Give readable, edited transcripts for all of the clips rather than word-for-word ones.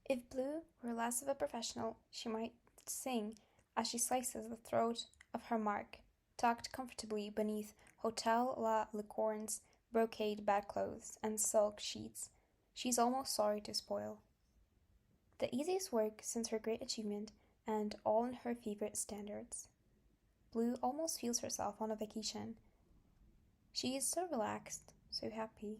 If Blue were less of a professional, she might sing as she slices the throat of her mark, tucked comfortably beneath Hotel La Licorne's brocade bedclothes and silk sheets she's almost sorry to spoil. The easiest work since her great achievement, and all in her favorite standards. Blue almost feels herself on a vacation. She is so relaxed, so happy.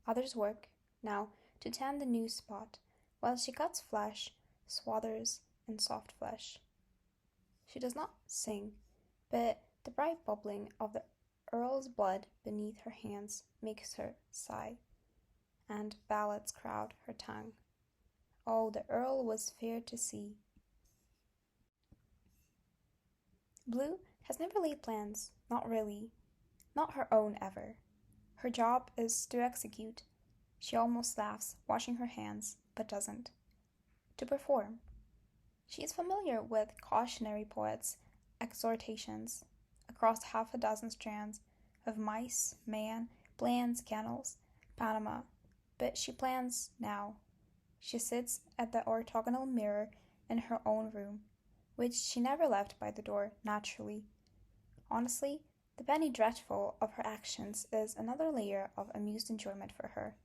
Others work, now, to tend the new spot, while she cuts flesh, swathers, and soft flesh. She does not sing, but the bright bubbling of the Earl's blood beneath her hands makes her sigh, and ballads crowd her tongue. Oh, the Earl was fair to see. Blue has never laid plans, not really, not her own ever. Her job is to execute. She almost laughs, washing her hands, but doesn't. To perform. She is familiar with cautionary poets' exhortations across half a dozen strands of mice, man, plans, kennels, Panama, but she plans now. She sits at the orthogonal mirror in her own room, which she never left by the door, naturally. Honestly, the penny dreadful of her actions is another layer of amused enjoyment for her,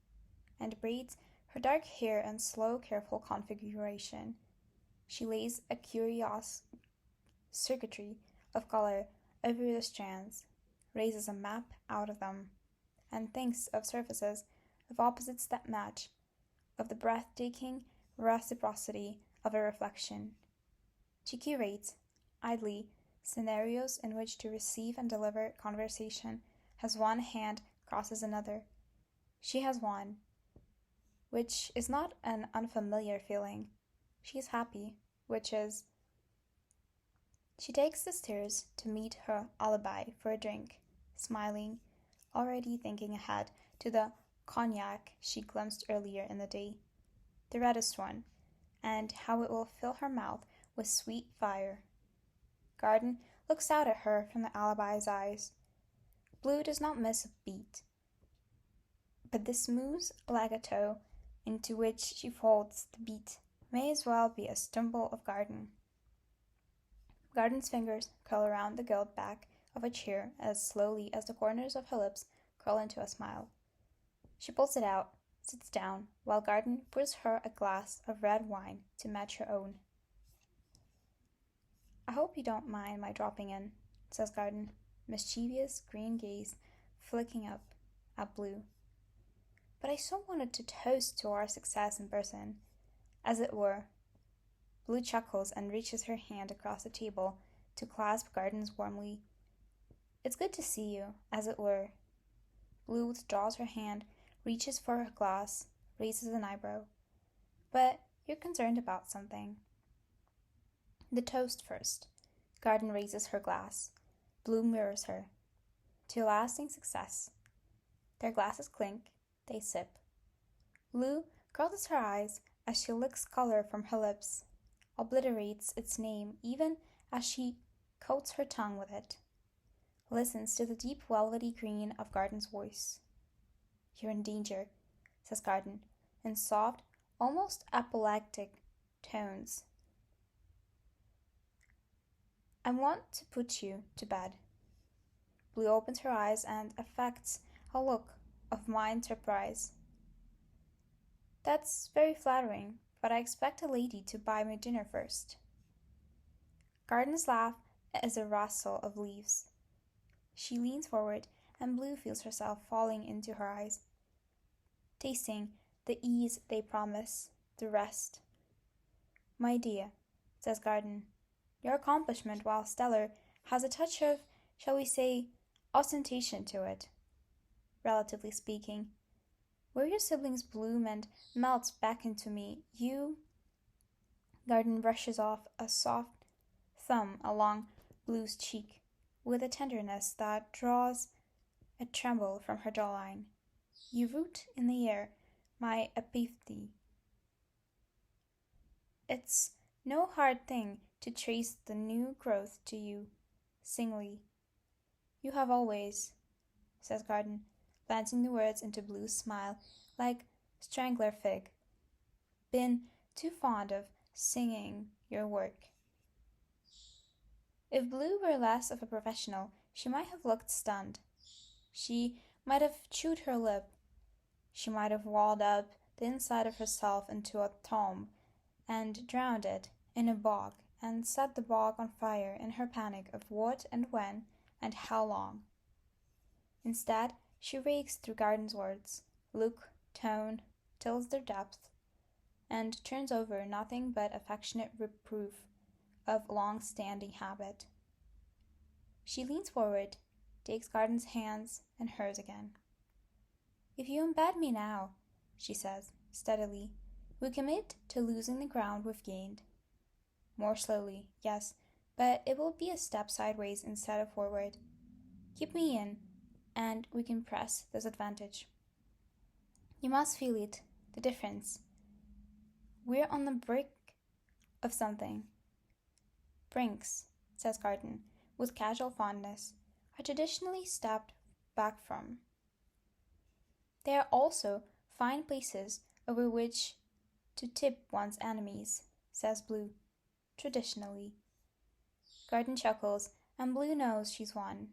and braids her dark hair in slow, careful configuration. She lays a curious circuitry of color over the strands, raises a map out of them, and thinks of surfaces of opposites that match, of the breathtaking reciprocity of a reflection. She curates, idly, scenarios in which to receive and deliver conversation as one hand crosses another. She has one, which is not an unfamiliar feeling. She is happy, which is. She takes the stairs to meet her alibi for a drink, smiling, already thinking ahead to the cognac she glimpsed earlier in the day, the reddest one, and how it will fill her mouth with sweet fire. Garden looks out at her from the alibi's eyes. Blue does not miss a beat, but the smooth legato into which she folds the beat may as well be a stumble of Garden. Garden's fingers curl around the gilt back of a chair as slowly as the corners of her lips curl into a smile. She pulls it out, sits down, while Garden pours her a glass of red wine to match her own. "I hope you don't mind my dropping in," says Garden, mischievous green gaze flicking up at Blue. "But I so wanted to toast to our success in person, as it were." Blue chuckles and reaches her hand across the table to clasp Garden's warmly. "It's good to see you, as it were." Blue withdraws her hand, reaches for her glass, raises an eyebrow. "But you're concerned about something." "The toast first." Garden raises her glass. Blue mirrors her. "To lasting success." Their glasses clink. They sip. Blue closes her eyes as she licks color from her lips, obliterates its name even as she coats her tongue with it, listens to the deep velvety green of Garden's voice. "You're in danger," says Garden, in soft, almost apoplectic tones. "I want to put you to bed." Blue opens her eyes and affects a look of mild surprise. "That's very flattering, but I expect a lady to buy me dinner first." Garden's laugh is a rustle of leaves. She leans forward, and Blue feels herself falling into her eyes, tasting the ease they promise, the rest. "My dear," says Garden, "your accomplishment, while stellar, has a touch of, shall we say, ostentation to it, relatively speaking. Where your siblings bloom and melt back into me, you—" Garden brushes off a soft thumb along Blue's cheek with a tenderness that draws a tremble from her jawline. "You root in the air my apathy. It's no hard thing to trace the new growth to you, singly. You have always," says Garden, planting the words into Blue's smile like strangler fig. been too fond of singing your work. If Blue were less of a professional, she might have looked stunned. She might have chewed her lip. She might have walled up the inside of herself into a tomb and drowned it in a bog and set the bog on fire in her panic of what and when and how long. Instead, she rakes through Garden's words, look, tone, tills their depth, and turns over nothing but affectionate reproof of long-standing habit. She leans forward, takes Garden's hands and hers again. If you embed me now, she says, steadily, we commit to losing the ground we've gained. More slowly, yes, but it will be a step sideways instead of forward. Keep me in, and we can press this advantage. You must feel it, the difference. We're on the brink of something. Brinks, says Garden, with casual fondness, are traditionally stepped back from. They are also fine places over which to tip one's enemies, says Blue, traditionally. Garden chuckles, and Blue knows she's won.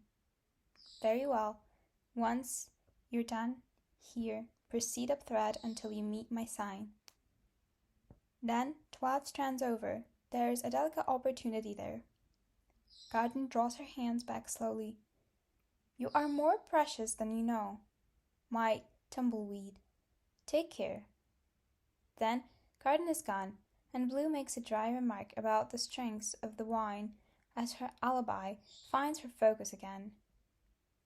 Very well. Once you're done, here, proceed up thread until you meet my sign. Then, 12 strands over, there's a delicate opportunity there. Garden draws her hands back slowly. You are more precious than you know, my tumbleweed. Take care. Then Garden is gone, and Blue makes a dry remark about the strength of the wine as her alibi finds her focus again.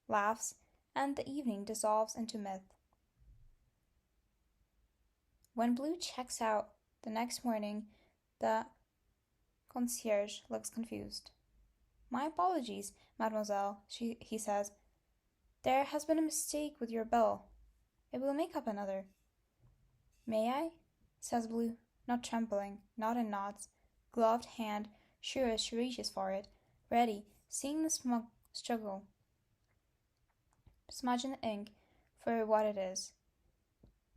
Laughs, and the evening dissolves into myth. When Blue checks out the next morning, the concierge looks confused. My apologies, mademoiselle, he says. There has been a mistake with your bill. I will make up another. May I? Says Blue, not trembling, not in knots, gloved hand sure as she reaches for it, ready, seeing the struggle. Smudge in the ink for what it is,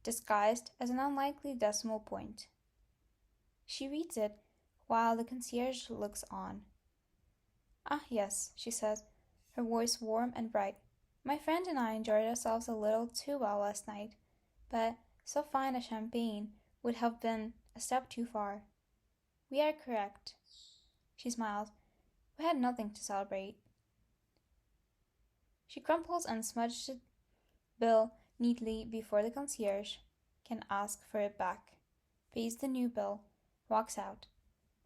disguised as an unlikely decimal point. She reads it while the concierge looks on. Ah, yes, she says, her voice warm and bright. My friend and I enjoyed ourselves a little too well last night, but so fine a champagne would have been a step too far. We are correct. She smiles. We had nothing to celebrate. She crumples and smudges the bill neatly before the concierge can ask for it back, pays the new bill, walks out,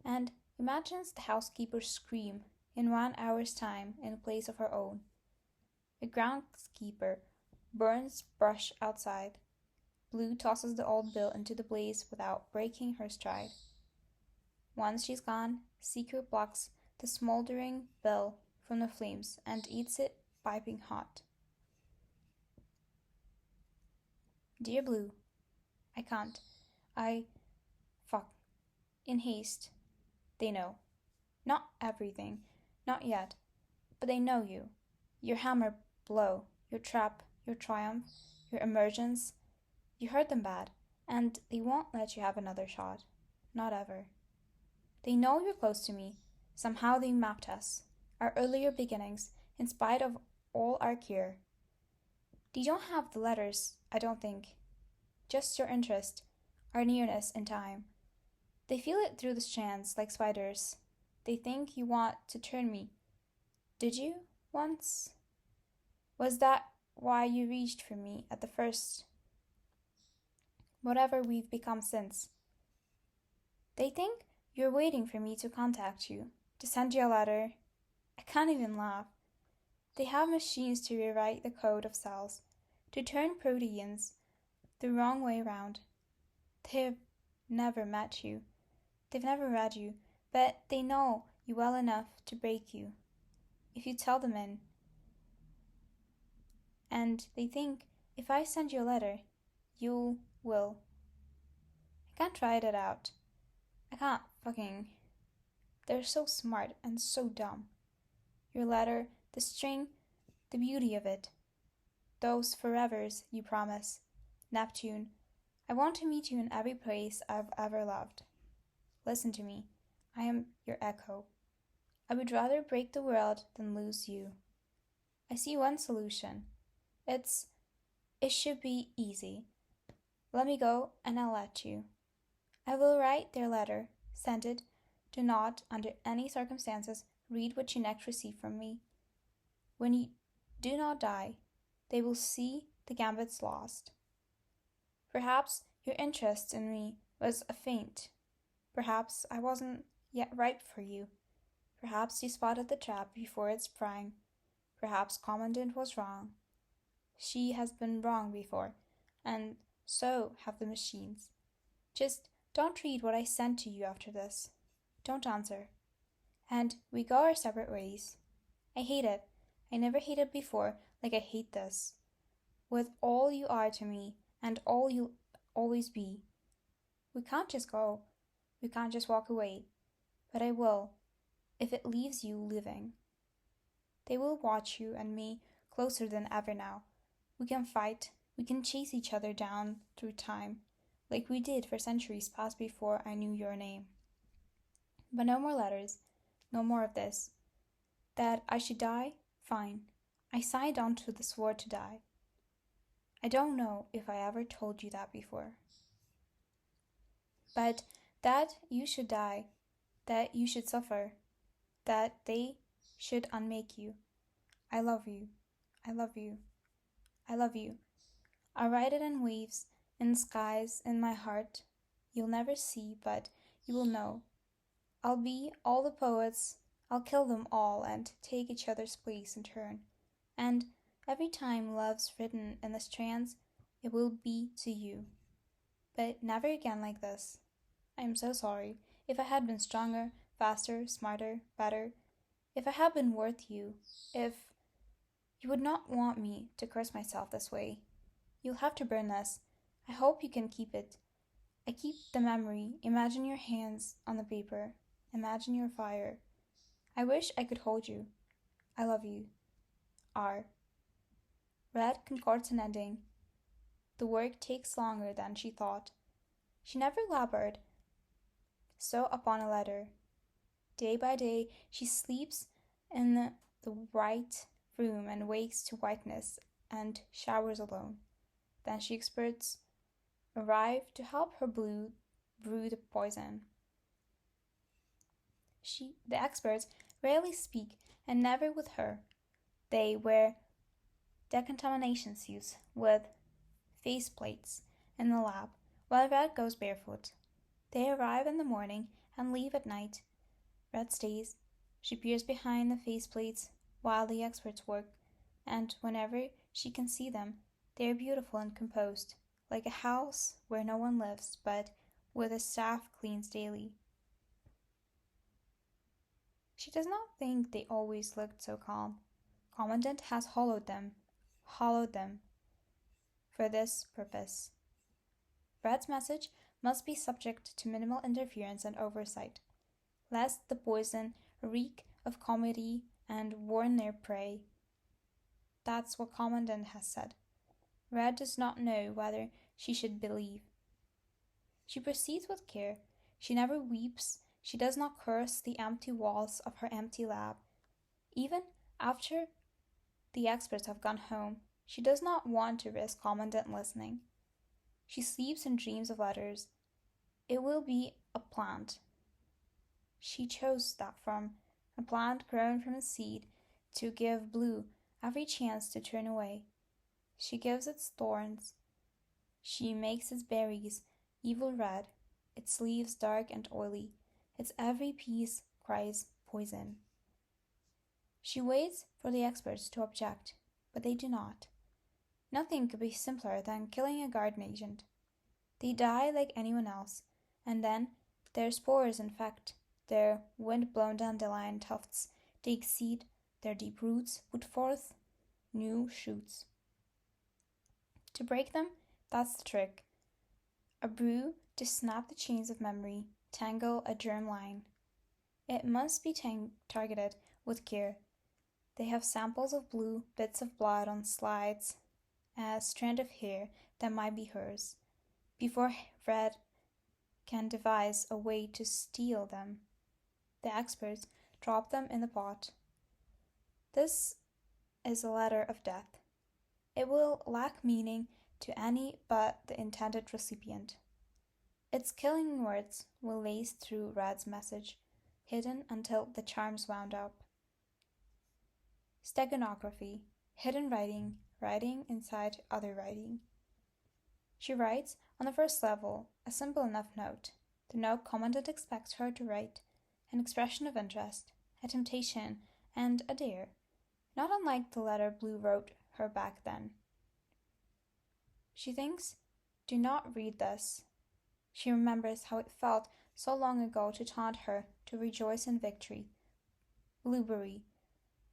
and imagines the housekeeper scream in 1 hour's time in place of her own. The groundskeeper burns brush outside. Blue tosses the old bill into the blaze without breaking her stride. Once she's gone, Secret plucks the smoldering bill from the flames and eats it piping hot. Dear Blue, I can't. Fuck. In haste. They know. Not everything. Not yet. But they know you. Your hammer blow. Your trap. Your triumph. Your emergence. You hurt them bad. And they won't let you have another shot. Not ever. They know you're close to me. Somehow they mapped us. Our earlier beginnings, in spite of all our cure. They don't have the letters, I don't think. Just your interest, our nearness in time. They feel it through the strands like spiders. They think you want to turn me. Did you, once? Was that why you reached for me at the first? Whatever we've become since. They think you're waiting for me to contact you, to send you a letter. I can't even laugh. They have machines to rewrite the code of cells, to turn proteins the wrong way round. They've never met you. They've never read you, but they know you well enough to break you, if you tell them in. And they think if I send you a letter, you will. I can't write it out. I can't fucking. They're so smart and so dumb. Your letter, the string, the beauty of it. Those forevers you promise. Neptune, I want to meet you in every place I've ever loved. Listen to me. I am your echo. I would rather break the world than lose you. I see one solution. It should be easy. Let me go and I'll let you. I will write their letter, send it. Do not, under any circumstances, read what you next receive from me. When you do not die, they will see the gambit's lost. Perhaps your interest in me was a feint. Perhaps I wasn't yet ripe for you. Perhaps you spotted the trap before it sprang. Perhaps Commandant was wrong. She has been wrong before, and so have the machines. Just don't read what I sent to you after this. Don't answer. And we go our separate ways. I hate it. I never hated before like I hate this. With all you are to me, and all you'll always be. We can't just go. We can't just walk away. But I will, if it leaves you living. They will watch you and me closer than ever now. We can fight. We can chase each other down through time, like we did for centuries past before I knew your name. But no more letters. No more of this. That I should die? Fine. I signed on to the sword to die. I don't know if I ever told you that before. But that you should die, that you should suffer, that they should unmake you. I love you. I love you. I love you. I write it in waves, in skies, in my heart. You'll never see, but you will know. I'll be all the poets. I'll kill them all and take each other's place in turn. And every time love's written in the strands, it will be to you. But never again like this. I am so sorry. If I had been stronger, faster, smarter, better, if I had been worth you, if you would not want me to curse myself this way. You'll have to burn this. I hope you can keep it. I keep the memory. Imagine your hands on the paper. Imagine your fire. I wish I could hold you. I love you. R. Red concords an ending. The work takes longer than she thought. She never labored so upon a letter. Day by day she sleeps in the white room and wakes to whiteness and showers alone. Then she experts arrive to help her brew the poison. The experts rarely speak, and never with her. They wear decontamination suits with faceplates in the lab, while Red goes barefoot. They arrive in the morning and leave at night. Red stays. She peers behind the faceplates while the experts work, and whenever she can see them, they are beautiful and composed, like a house where no one lives, but where the staff cleans daily. She does not think they always looked so calm. Commandant has hollowed them for this purpose. Red's message must be subject to minimal interference and oversight, lest the poison reek of comedy and warn their prey. That's what Commandant has said. Red does not know whether she should believe. She proceeds with care. She never weeps. She does not curse the empty walls of her empty lab. Even after the experts have gone home, she does not want to risk Commandant listening. She sleeps and dreams of letters. It will be a plant. She chose that from a plant grown from a seed to give blue every chance to turn away. She gives its thorns. She makes its berries evil red, its leaves dark and oily. Its every piece cries poison. She waits for the experts to object, but they do not. Nothing could be simpler than killing a garden agent. They die like anyone else, and then their spores infect, their wind-blown dandelion tufts take seed, their deep roots put forth new shoots. To break them, that's the trick. A brew to snap the chains of memory, tangle a germ line. It must be targeted with care. They have samples of blue, bits of blood on slides, a strand of hair that might be hers. before Red can devise a way to steal them. The experts drop them in the pot. This is a letter of death. It will lack meaning to any but the intended recipient. Its killing words will lace through Red's message, hidden until the charm's wound up. Steganography, hidden writing, writing inside other writing. She writes on the first level a simple enough note. The note commandant expects her to write an expression of interest, a temptation, and a dare, not unlike the letter Blue wrote her back then. She thinks, do not read this. She remembers how it felt so long ago to taunt her, to rejoice in victory. Blueberry,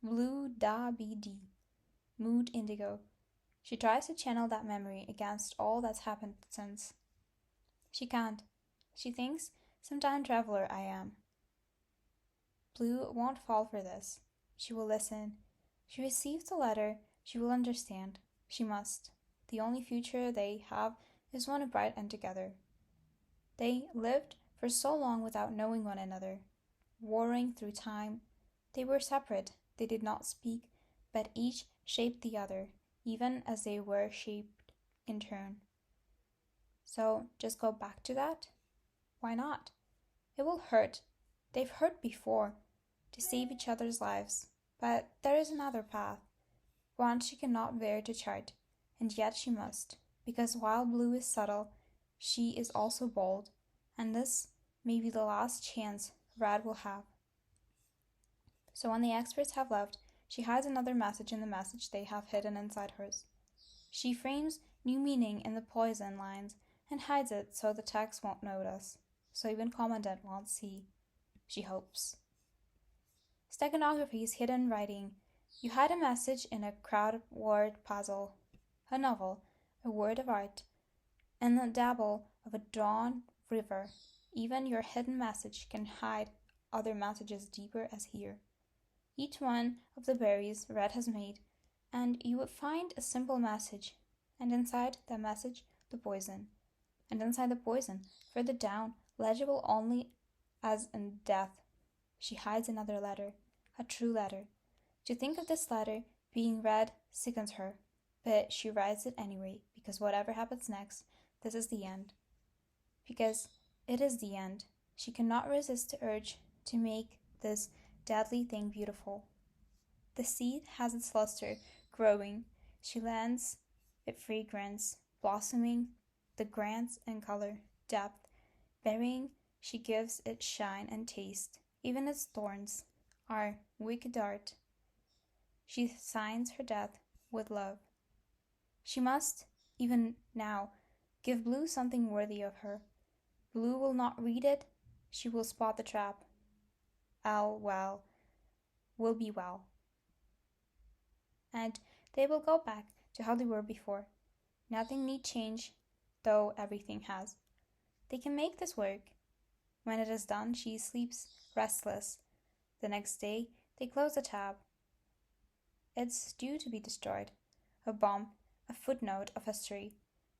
blue da be dee, mood indigo. She tries to channel that memory against all that's happened since. She can't. She thinks some time traveler I am. Blue won't fall for this. She will listen. She receives the letter. She will understand. She must. The only future they have is one of bright and together. They lived for so long without knowing one another, warring through time. They were separate. They did not speak, but each shaped the other, even as they were shaped in turn. So just go back to that? Why not? It will hurt. They've hurt before, to save each other's lives. But there is another path, one she cannot bear to chart, and yet she must, because while Blue is subtle, she is also bold, and this may be the last chance Red will have. So when the experts have left, she hides another message in the message they have hidden inside hers. She frames new meaning in the poison lines and hides it so the text won't notice, so even Commandant won't see. She hopes. Steganography is hidden writing. You hide a message in a crowded word puzzle, a novel, a word of art, in the dabble of a drawn river. Even your hidden message can hide other messages deeper as here. Each one of the berries Red has made, and you would find a simple message, and inside that message the poison, and inside the poison, further down, legible only as in death, she hides another letter, a true letter. To think of this letter being read sickens her, but she writes it anyway, because whatever happens next, this is the end. Because it is the end. She cannot resist the urge to make this deadly thing beautiful. The seed has its luster growing. She lends it fragrance, blossoming, the grants in color, depth, bearing, she gives it shine and taste. Even its thorns are wicked art. She signs her death with love. She must, even now, give Blue something worthy of her. Blue will not read it. She will spot the trap. Will be well. And they will go back to how they were before. Nothing need change, though everything has. They can make this work. When it is done, she sleeps restless. The next day, they close the tab. It's due to be destroyed. A bomb, a footnote of history.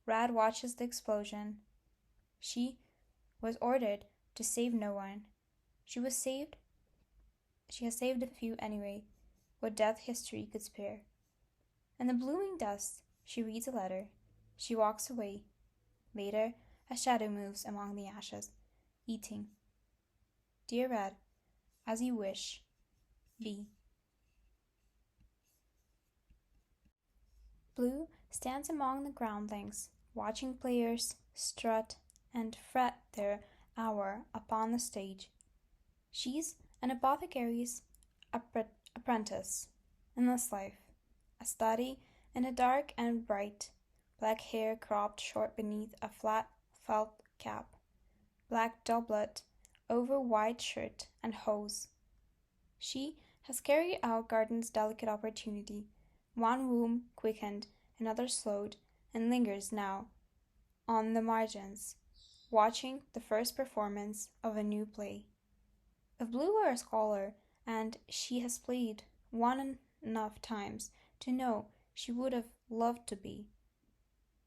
Red watches the explosion. She was ordered to save no one. She has saved a few anyway, what death history could spare. In the blooming dust, she reads a letter. She walks away. Later, a shadow moves among the ashes, eating. Dear Red, as you wish, B. Blue stands among the groundlings, watching players strut and fret their hour upon the stage. She's an apothecary's apprentice in this life, a study in a dark and bright, black hair cropped short beneath a flat felt cap, black doublet over white shirt and hose. She has carried out Garden's delicate opportunity. One womb quickened, another slowed, and lingers now on the margins, watching the first performance of a new play. If Blue were a scholar, and she has played one enough times to know she would have loved to be,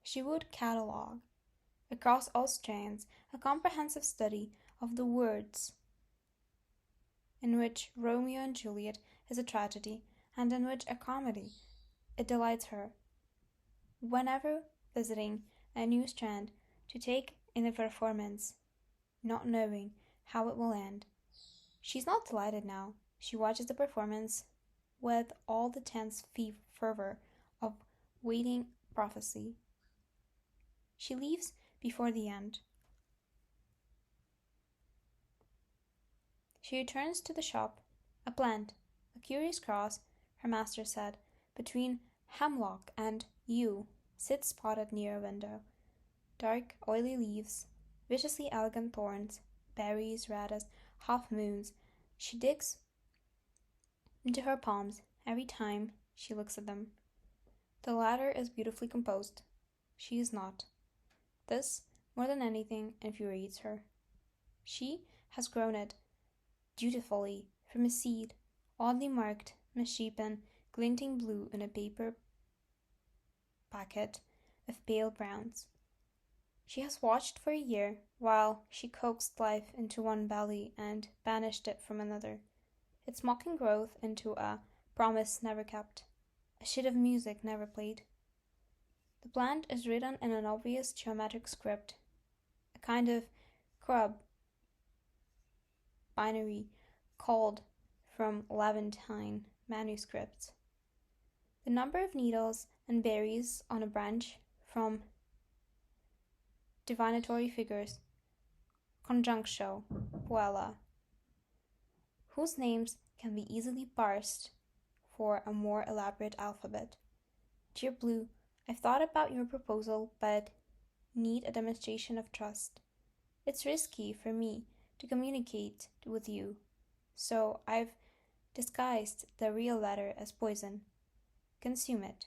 she would catalogue. across all strands, a comprehensive study of the words in which Romeo and Juliet is a tragedy, and in which a comedy. It delights her, whenever visiting a new strand, to take in the performance, not knowing how it will end. She's not delighted now. She watches the performance with all the tense fervor of waiting prophecy. She leaves before the end. She returns to the shop, a plant, a curious cross, her master said, between hemlock and yew, sits spotted near a window. Dark, oily leaves, viciously elegant thorns, berries red as half moons. She digs into her palms every time she looks at them. The latter is beautifully composed. She is not. This, more than anything, infuriates her. She has grown it dutifully from a seed, oddly marked, misshapen, glinting blue in a paper packet of pale browns. She has watched for a year while she coaxed life into one belly and banished it from another, its mocking growth into a promise never kept, a sheet of music never played. The plant is written in an obvious geometric script, a kind of Crub binary culled from Levantine manuscripts. The number of needles and berries on a branch from divinatory figures, conjunctio, puella, whose names can be easily parsed for a more elaborate alphabet. Dear Blue, I've thought about your proposal, but need a demonstration of trust. It's risky for me to communicate with you, so I've disguised the real letter as poison. Consume it,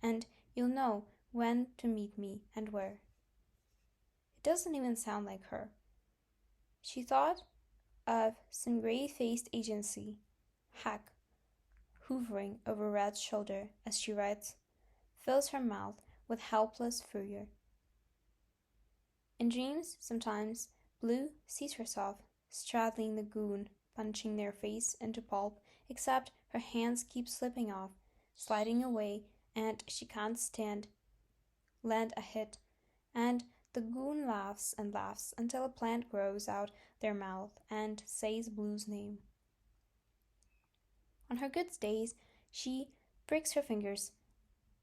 and you'll know when to meet me and where. It doesn't even sound like her. She thought of some grey-faced agency, hack, hovering over Red's shoulder as she writes, fills her mouth with helpless furor. In dreams, sometimes, Blue sees herself straddling the goon, punching their face into pulp, except her hands keep slipping off, sliding away, and she can't land a hit, and the goon laughs and laughs until a plant grows out their mouth and says Blue's name. On her good days, she pricks her fingers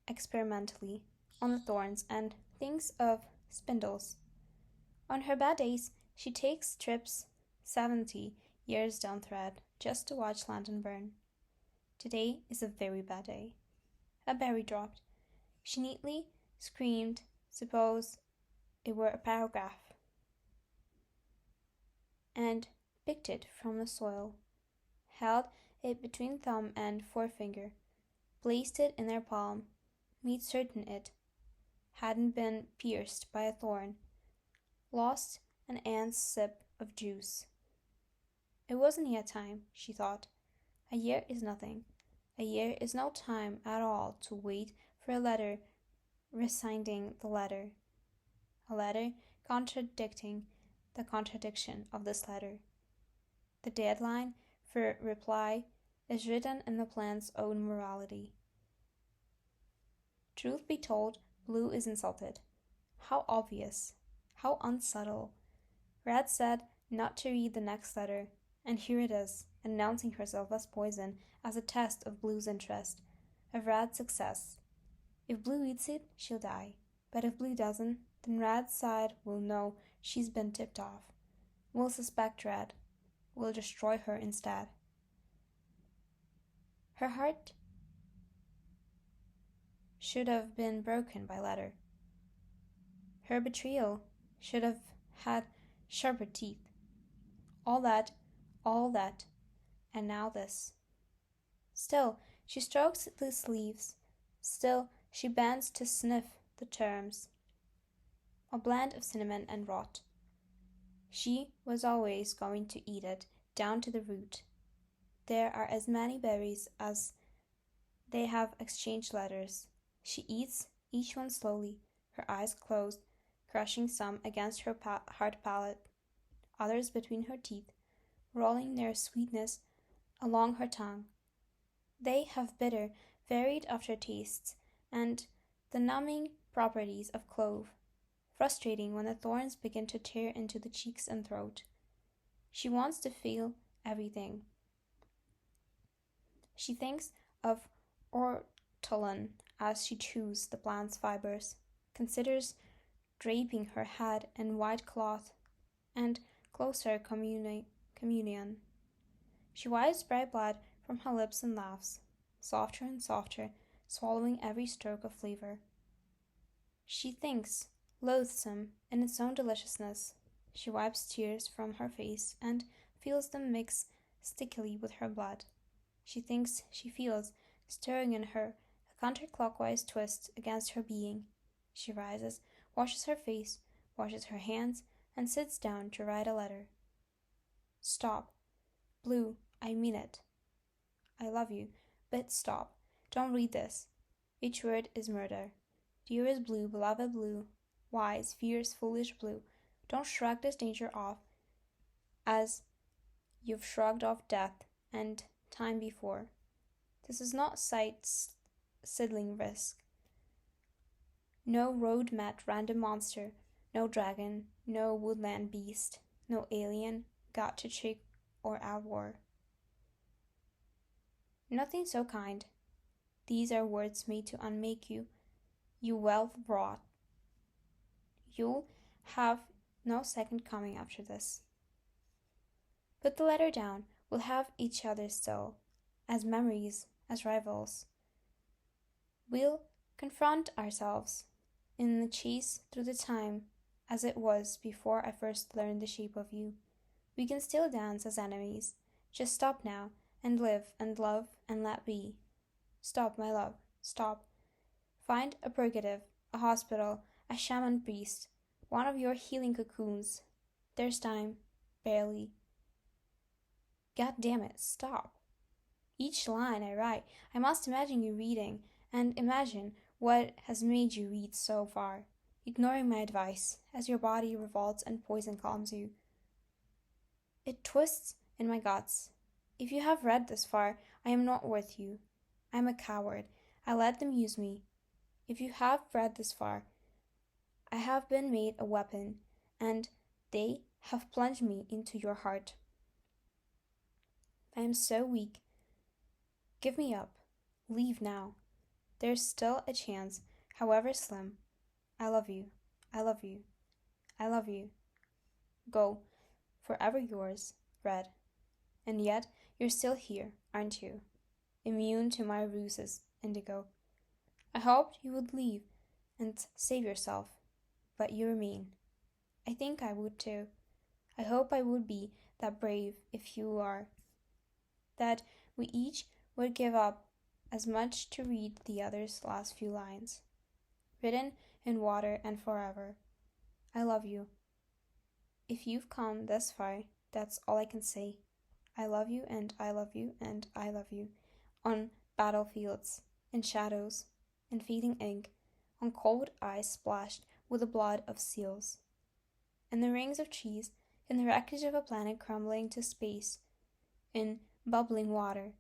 experimentally on the thorns and thinks of spindles. On her bad days, she takes trips 70 years down thread just to watch London burn. Today is a very bad day. A berry dropped. She neatly screamed, suppose it were a paragraph, and picked it from the soil, held it between thumb and forefinger, placed it in their palm, made certain it hadn't been pierced by a thorn, lost an ant's sip of juice. It wasn't yet time, she thought. A year is nothing. A year is no time at all to wait for a letter rescinding the letter, a letter contradicting the contradiction of this letter. The deadline for reply is written in the plant's own morality. Truth be told, Blue is insulted. How obvious, how unsubtle. Red said not to read the next letter, and here it is, announcing herself as poison as a test of Blue's interest, of Red's success. If Blue eats it, she'll die. But if Blue doesn't, then Red's side will know she's been tipped off, will suspect Red, will destroy her instead. Her heart should have been broken by letter. Her betrayal should have had sharper teeth. All that, and now this. Still, she strokes the sleeves. Still, she bends to sniff the terms. A blend of cinnamon and rot. She was always going to eat it down to the root. There are as many berries as they have exchanged letters. She eats each one slowly, her eyes closed, crushing some against her hard palate, others between her teeth, rolling their sweetness along her tongue. They have bitter, varied aftertastes, and the numbing properties of clove, frustrating when the thorns begin to tear into the cheeks and throat. She wants to feel everything. She thinks of ortolan as she chews the plant's fibers, considers draping her head in white cloth, and closer communion. She wipes bright blood from her lips and laughs, softer and softer, swallowing every stroke of flavor. She thinks, loathsome in its own deliciousness. She wipes tears from her face and feels them mix stickily with her blood. She thinks she feels, stirring in her, a counterclockwise twist against her being. She rises, washes her face, washes her hands, and sits down to write a letter. Stop. Blue, I mean it. I love you, but stop. Don't read this. Each word is murder. Dearest Blue, beloved Blue, wise, fierce, foolish Blue, don't shrug this danger off as you've shrugged off death and time before. This is not sight-sidling risk. No road-met random monster, no dragon, no woodland beast, no alien got to trick or outwar. Nothing so kind. These are words made to unmake you, you well-wrought. You'll have no second coming after this. Put the letter down. We'll have each other still, as memories, as rivals. We'll confront ourselves in the chase through the time as it was before I first learned the shape of you. We can still dance as enemies. Just stop now, and live and love and let be. Stop, my love, stop. Find a purgative, a hospital, a shaman priest, one of your healing cocoons. There's time, barely. God damn it, stop. Each line I write, I must imagine you reading, and imagine what has made you read so far, ignoring my advice, as your body revolts and poison calms you. It twists in my guts. If you have read this far, I am not worth you. I am a coward. I let them use me. If you have read this far, I have been made a weapon, and they have plunged me into your heart. I am so weak. Give me up. Leave now. There's still a chance, however slim. I love you. I love you. I love you. Go. Forever yours, Red. And yet you're still here, aren't you? Immune to my ruses, Indigo. I hoped you would leave and save yourself, but you remain. I think I would too. I hope I would be that brave if you are. That we each would give up as much to read the other's last few lines. Written in water and forever. I love you. If you've come this far, that's all I can say. I love you and I love you and I love you. On battlefields, in shadows, in fading ink, on cold ice splashed with the blood of seals. In the rings of trees, in the wreckage of a planet crumbling to space, in bubbling water,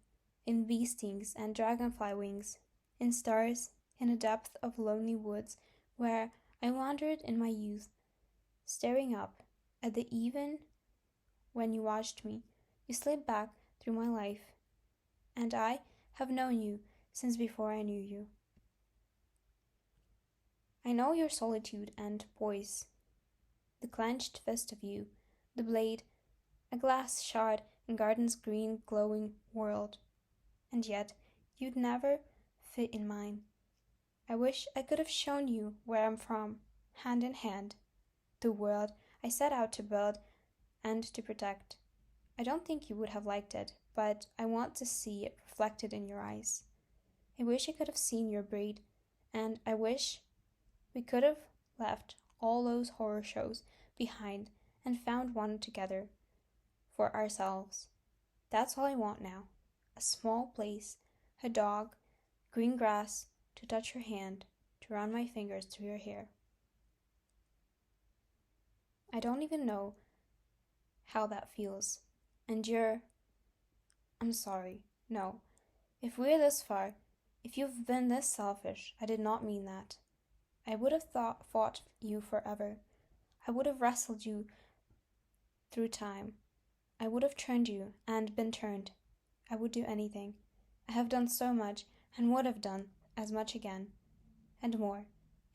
in bee stings and dragonfly wings, in stars, in a depth of lonely woods where I wandered in my youth, staring up at the even when you watched me, you slid back through my life, and I have known you since before I knew you. I know your solitude and poise, the clenched fist of you, the blade, a glass shard in garden's green glowing world, and yet you'd never fit in mine. I wish I could have shown you where I'm from, hand in hand, the world I set out to build and to protect. I don't think you would have liked it, but I want to see it reflected in your eyes. I wish I could have seen your braid, and I wish we could have left all those horror shows behind and found one together for ourselves. That's all I want now. A small place, a dog, green grass, to touch your hand, to run my fingers through your hair. I don't even know how that feels. And I'm sorry. No. If we're this far, if you've been this selfish, I did not mean that. I would have fought you forever. I would have wrestled you through time. I would have turned you and been turned. I would do anything. I have done so much and would have done as much again and more.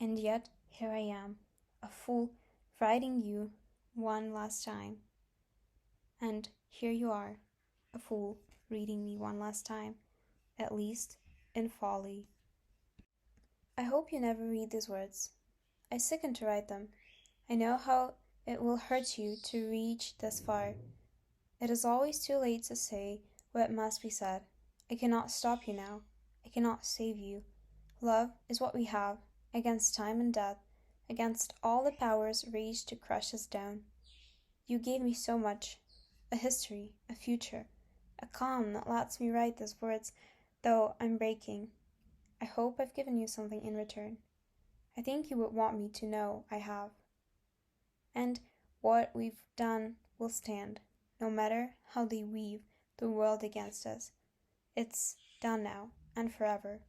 And yet here I am, a fool, fighting you one last time. And here you are, a fool, reading me one last time, at least in folly. I hope you never read these words. I sicken to write them. I know how it will hurt you to reach this far. It is always too late to say what must be said. I cannot stop you now. I cannot save you. Love is what we have, against time and death, against all the powers raged to crush us down. You gave me so much, a history, a future, a calm that lets me write these words, though I'm breaking. I hope I've given you something in return. I think you would want me to know I have. And what we've done will stand, no matter how they weave the world against us. It's done now and forever.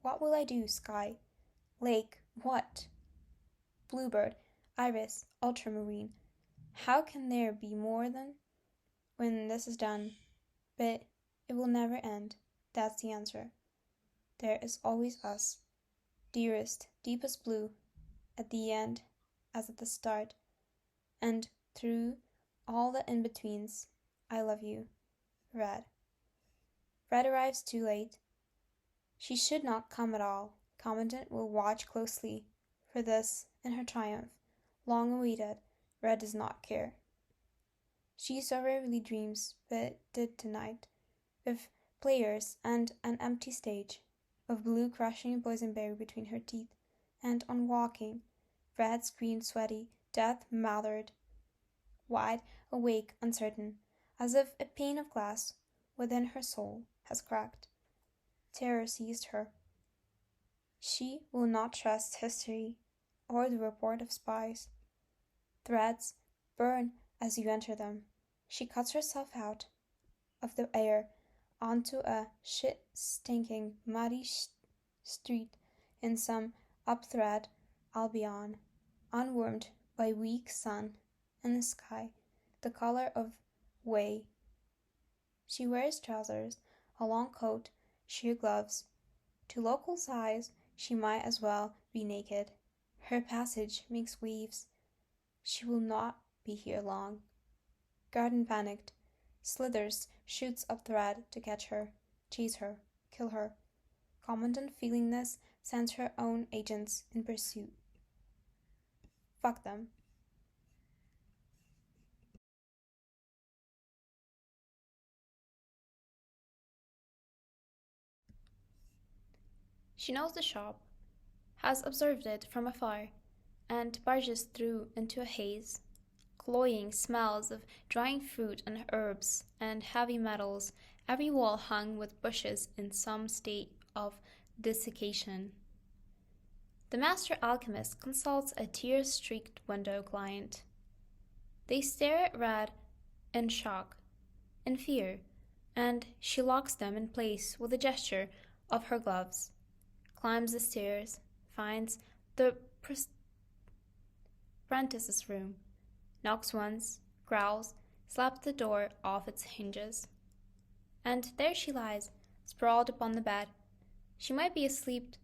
What will I do, sky? Lake, what? Bluebird, iris, ultramarine. How can there be more than when this is done? But it will never end. That's the answer. There is always us, dearest, deepest blue, at the end as at the start, and through all the in-betweens, I love you. Red. Red arrives too late. She should not come at all. Commandant will watch closely for this in her triumph. Long awaited, Red does not care. She so rarely dreams, but did tonight, with players and an empty stage, of Blue crushing a boysenberry between her teeth, and on walking, Red screamed sweaty, death-mouthed, wide awake, uncertain, as if a pane of glass within her soul has cracked. Terror seized her. She will not trust history or the report of spies. Threads burn as you enter them. She cuts herself out of the air onto a shit-stinking, muddy street in some up-thread Albion, unwarmed by weak sun and a sky the color of whey. She wears trousers, a long coat, sheer gloves. To local size, she might as well be naked. Her passage makes waves. She will not be here long. Garden panicked, slithers, shoots up thread to catch her, chase her, kill her. Commandant, feeling this, sends her own agents in pursuit. Fuck them. She knows the shop, has observed it from afar, and barges through into a haze. Cloying smells of drying fruit and herbs and heavy metals, every wall hung with bushes in some state of desiccation. The master alchemist consults a tear-streaked window client. They stare at Red in shock, in fear, and she locks them in place with a gesture of her gloves, climbs the stairs, finds the apprentice's room, knocks once, growls, slaps the door off its hinges. And there she lies, sprawled upon the bed. She might be asleep,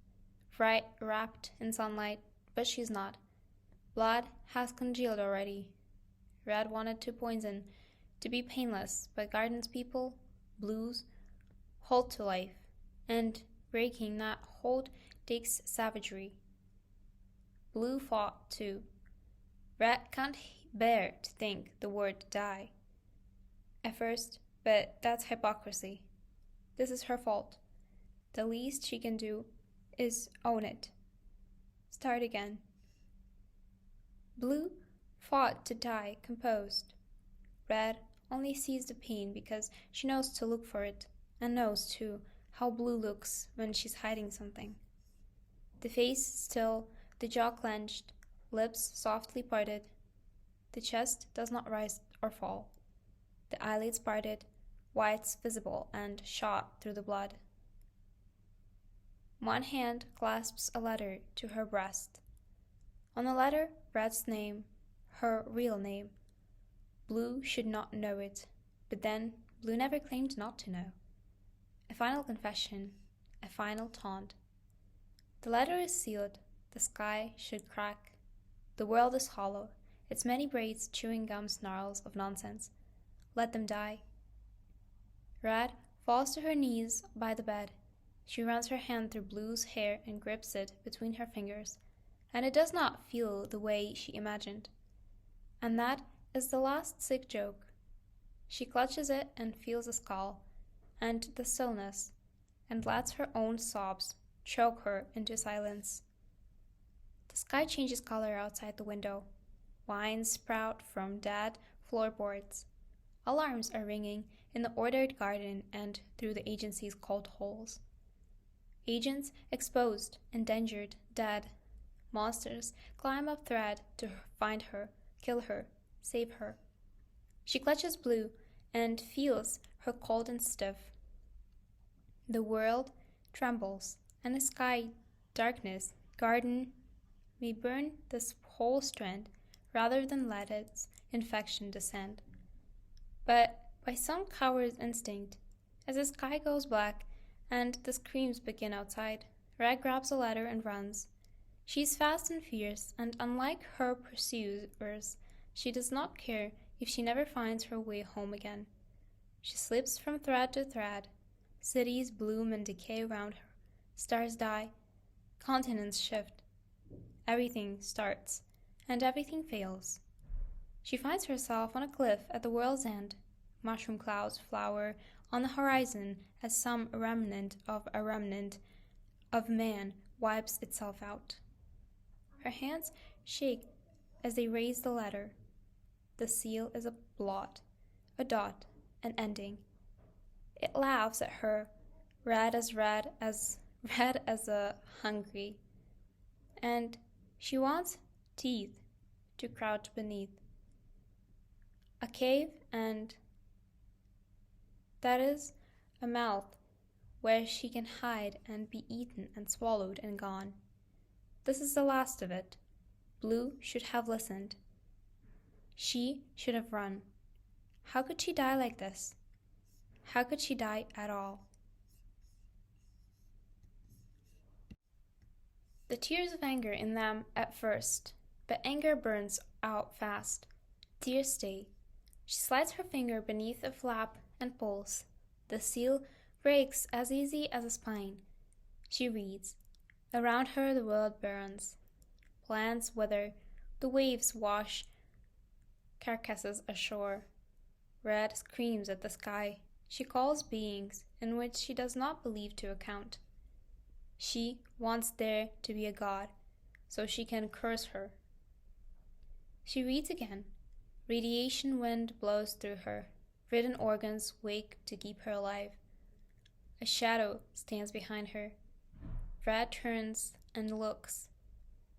wrapped in sunlight, but she's not. Blood has congealed already. Red wanted to poison, to be painless, but Garden's people, Blues, hold to life, and breaking that hold takes savagery. Blue fought too. Red can't bear to think the word die. At first, but that's hypocrisy. This is her fault. The least she can do is own it. Start again. Blue fought to die composed. Red only sees the pain because she knows to look for it, and knows, too, how Blue looks when she's hiding something. The face still, the jaw clenched, lips softly parted. The chest does not rise or fall. The eyelids parted, whites visible and shot through the blood. One hand clasps a letter to her breast. On the letter, Red's name, her real name. Blue should not know it, but then Blue never claimed not to know. A final confession, a final taunt. The letter is sealed, the sky should crack. The world is hollow, its many braids chewing gum snarls of nonsense. Let them die. Red falls to her knees by the bed. She runs her hand through Blue's hair and grips it between her fingers, and it does not feel the way she imagined. And that is the last sick joke. She clutches it and feels the skull, and the stillness, and lets her own sobs choke her into silence. The sky changes color outside the window. Vines sprout from dead floorboards. Alarms are ringing in the ordered garden and through the agency's cold holes. Agents exposed, endangered, dead. Monsters climb up thread to find her, kill her, save her. She clutches Blue and feels her cold and stiff. The world trembles, and the sky, darkness, garden may burn this whole strand rather than let its infection descend. But by some coward's instinct, as the sky goes black and the screams begin outside, Red grabs a ladder and runs. She is fast and fierce, and unlike her pursuers, she does not care if she never finds her way home again. She slips from thread to thread. Cities bloom and decay around her. Stars die. Continents shift. Everything starts, and everything fails. She finds herself on a cliff at the world's end. Mushroom clouds flower on the horizon as some remnant of man wipes itself out. Her hands shake as they raise the letter. The seal is a blot, a dot, an ending. It laughs at her, red as a hungry. And she wants teeth to crouch beneath. A cave, and that is a mouth where she can hide and be eaten and swallowed and gone. This is the last of it. Blue should have listened. She should have run. How could she die like this? How could she die at all? The tears of anger in them at first, but anger burns out fast. Tears stay. She slides her finger beneath a flap and pulls. The seal breaks as easy as a spine. She reads. Around her the world burns. Plants wither. The waves wash carcasses ashore. Red screams at the sky. She calls beings in which she does not believe to account. She wants there to be a god, so she can curse her. She reads again. Radiation wind blows through her. Written organs wake to keep her alive. A shadow stands behind her. Red turns and looks.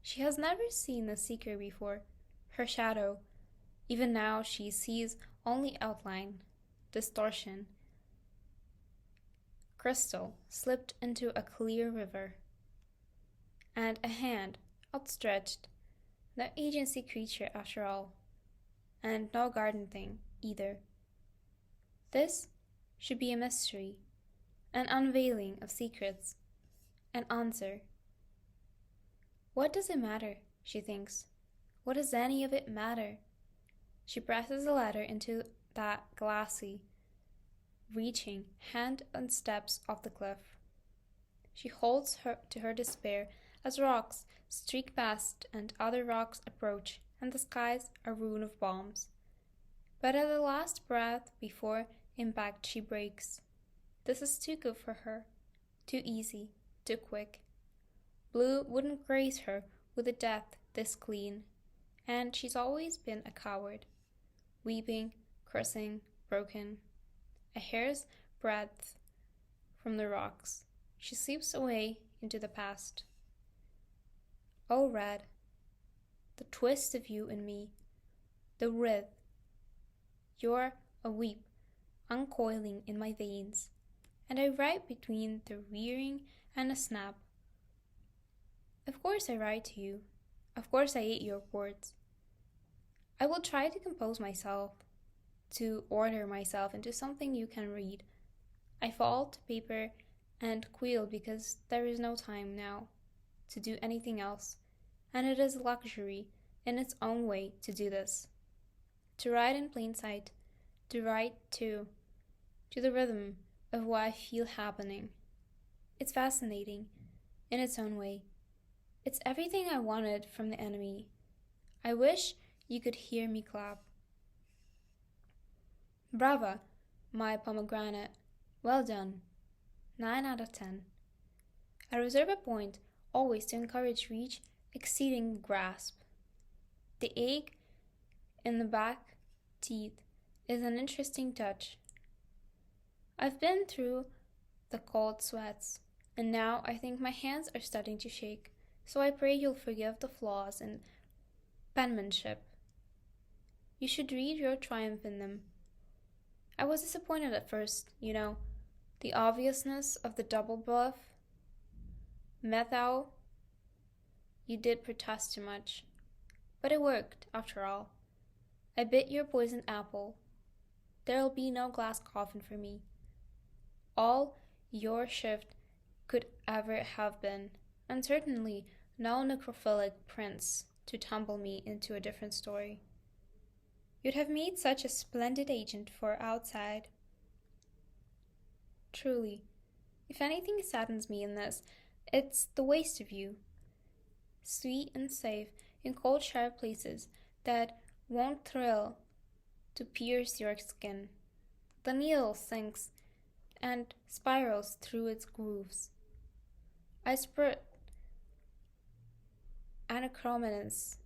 She has never seen the seeker before. Her shadow. Even now she sees only outline, distortion. Crystal slipped into a clear river. And a hand outstretched. No agency creature after all. And no garden thing either. This should be a mystery, an unveiling of secrets, an answer. What does it matter, she thinks. What does any of it matter? She presses the ladder into that glassy, reaching hand and steps off the cliff. She holds her to her despair as rocks streak past and other rocks approach, and the skies a ruin of bombs. But at the last breath before impact she breaks. This is too good for her, too easy, too quick. Blue wouldn't grace her with a death this clean, and she's always been a coward. Weeping, cursing, broken. A hair's breadth from the rocks, she slips away into the past. Oh, Red, the twist of you and me, the wreath. You're a weep uncoiling in my veins, and I write between the rearing and a snap. Of course I write to you. Of course I ate your words. I will try to compose myself, to order myself into something you can read. I fall to paper and quail because there is no time now to do anything else, and it is a luxury in its own way to do this. To write in plain sight, to write to the rhythm of what I feel happening. It's fascinating in its own way. It's everything I wanted from the enemy. I wish you could hear me clap. Brava, my pomegranate. Well done. 9 out of 10. I reserve a point always to encourage reach exceeding grasp. The ache in the back teeth is an interesting touch. I've been through the cold sweats, and now I think my hands are starting to shake, so I pray you'll forgive the flaws in penmanship. You should read your triumph in them. I was disappointed at first, the obviousness of the double bluff. Methou, you did protest too much. But it worked, after all. I bit your poisoned apple. There'll be no glass coffin for me. All your shift could ever have been, and certainly no necrophilic prince to tumble me into a different story. You'd have made such a splendid agent for outside. Truly, if anything saddens me in this, it's the waste of you. Sweet and safe in cold, sharp places that won't thrill to pierce your skin. The needle sinks and spirals through its grooves. I spurt anachronisms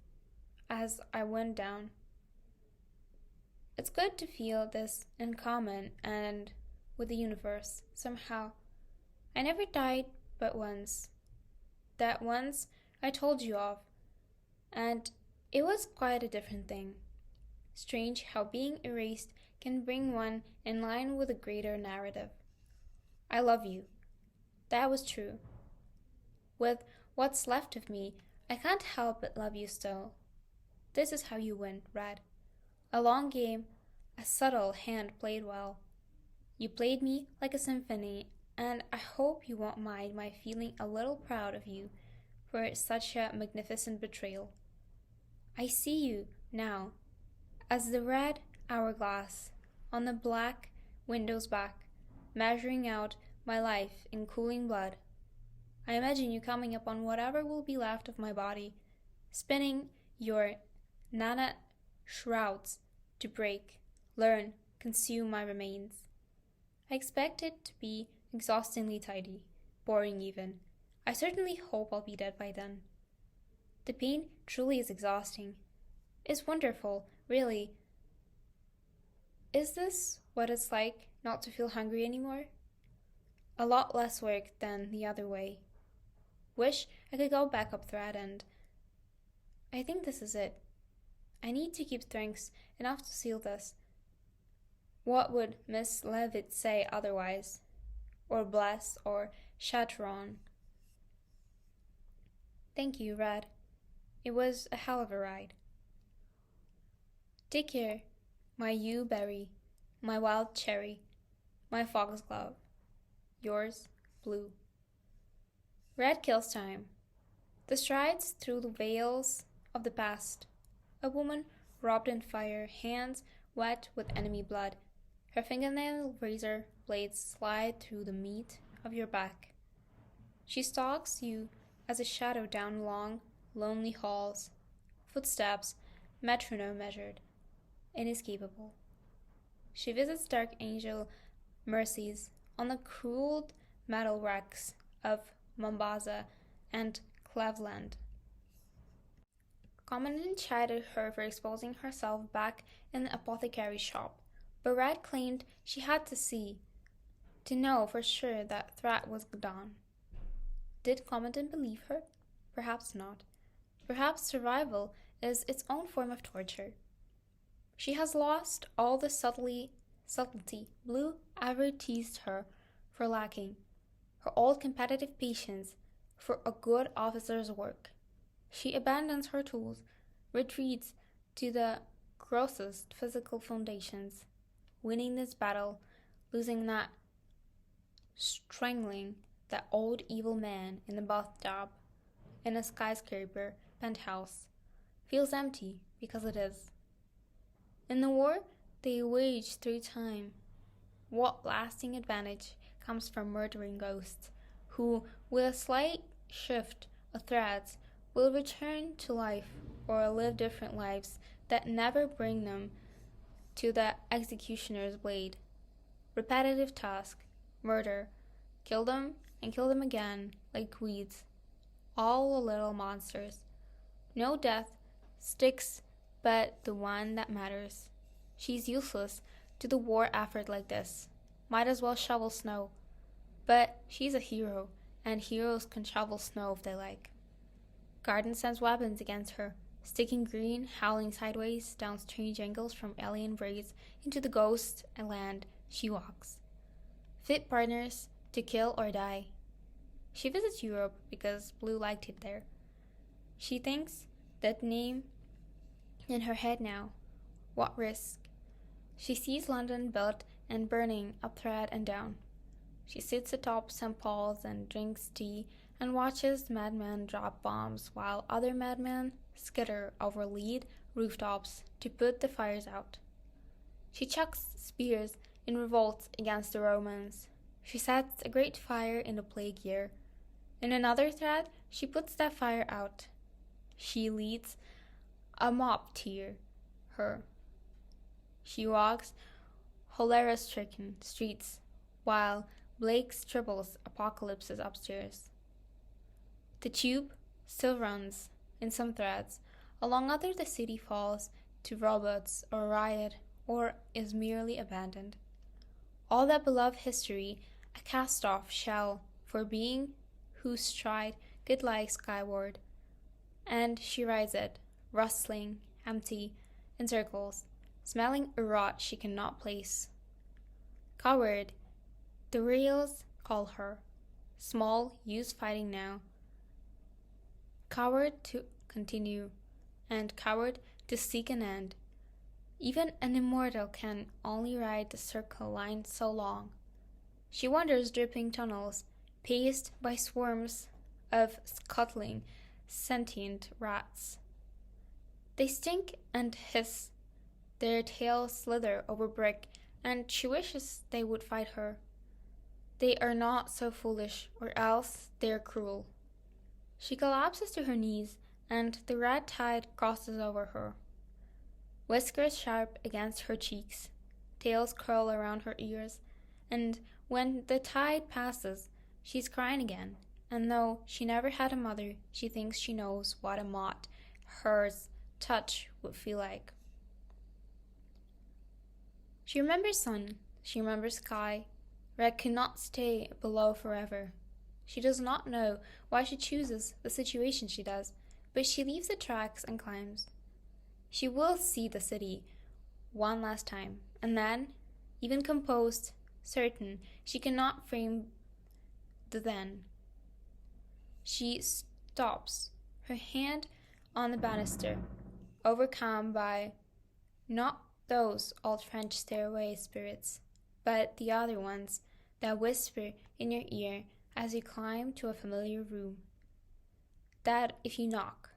as I went down. It's good to feel this in common and with the universe, somehow. I never died but once. That once I told you of, and it was quite a different thing. Strange how being erased can bring one in line with a greater narrative. I love you. That was true. With what's left of me, I can't help but love you still. This is how you win, Red. A long game, a subtle hand played well. You played me like a symphony, and I hope you won't mind my feeling a little proud of you for such a magnificent betrayal. I see you, now, as the red hourglass on the black window's back, measuring out my life in cooling blood. I imagine you coming upon whatever will be left of my body, spinning your nana shrouds to break, learn, consume my remains. I expect it to be exhaustingly tidy, boring even. I certainly hope I'll be dead by then. The pain truly is exhausting. It's wonderful, really. Is this what it's like not to feel hungry anymore? A lot less work than the other way. Wish I could go back up thread and... I think this is it. I need to keep strength enough to seal this. What would Miss Leavitt say otherwise? Or Bless, or Chatron? Thank you, Red. It was a hell of a ride. Take care, my yew berry, my wild cherry, my foxglove. Yours, Blue. Red kills time. The strides through the veils of the past. A woman robed in fire, hands wet with enemy blood. Her fingernail razor blades slide through the meat of your back. She stalks you as a shadow down long, lonely halls. Footsteps, metronome measured, inescapable. She visits dark angel mercies on the cruel metal wrecks of Mombasa and Cleveland. Commandant chided her for exposing herself back in the apothecary's shop, but Red claimed she had to see, to know for sure that threat was gone. Did Commandant believe her? Perhaps not. Perhaps survival is its own form of torture. She has lost all the subtlety Blue ever teased her for lacking, her old competitive patience for a good officer's work. She abandons her tools, retreats to the grossest physical foundations, winning this battle, losing that, strangling that old evil man in the bathtub in a skyscraper penthouse, feels empty because it is. In the war they wage through time, what lasting advantage comes from murdering ghosts, who, with a slight shift of threads, will return to life or live different lives that never bring them to the executioner's blade. Repetitive task, murder, kill them and kill them again like weeds, all little monsters. No death sticks but the one that matters. She's useless to the war effort like this. Might as well shovel snow. But she's a hero, and heroes can shovel snow if they like. Garden sends weapons against her, sticking green, howling sideways down strange angles from alien braids into the ghost and land she walks. Fit partners to kill or die. She visits Europe because Blue liked it there. She thinks that name in her head now. What risk? She sees London built and burning up thread and down. She sits atop St. Paul's and drinks tea and watches madmen drop bombs while other madmen skitter over lead rooftops to put the fires out. She chucks spears in revolt against the Romans. She sets a great fire in the plague year. In another thread, she puts that fire out. She leads a mob to her. She walks horror-stricken streets while Blake scribbles apocalypses upstairs. The tube still runs, in some threads. Along others the city falls to robots or riot or is merely abandoned. All that beloved history a cast-off shell for being who stride good-like skyward. And she rides it, rustling, empty, in circles, smelling a rot she cannot place. Coward, the rails call her. Small, used fighting now. Coward to continue, and coward to seek an end. Even an immortal can only ride the circle line so long. She wanders dripping tunnels, paced by swarms of scuttling, sentient rats. They stink and hiss, their tails slither over brick, and she wishes they would fight her. They are not so foolish, or else they are cruel. She collapses to her knees, and the red tide crosses over her. Whiskers sharp against her cheeks, tails curl around her ears, and when the tide passes, she's crying again, and though she never had a mother, she thinks she knows what a moth, hers, touch would feel like. She remembers sun, she remembers sky. Red cannot stay below forever. She does not know why she chooses the situation she does, but she leaves the tracks and climbs. She will see the city one last time, and then, even composed, certain she cannot frame the then. She stops, her hand on the banister, overcome by not those old French stairway spirits, but the other ones that whisper in your ear as you climb to a familiar room. That if you knock,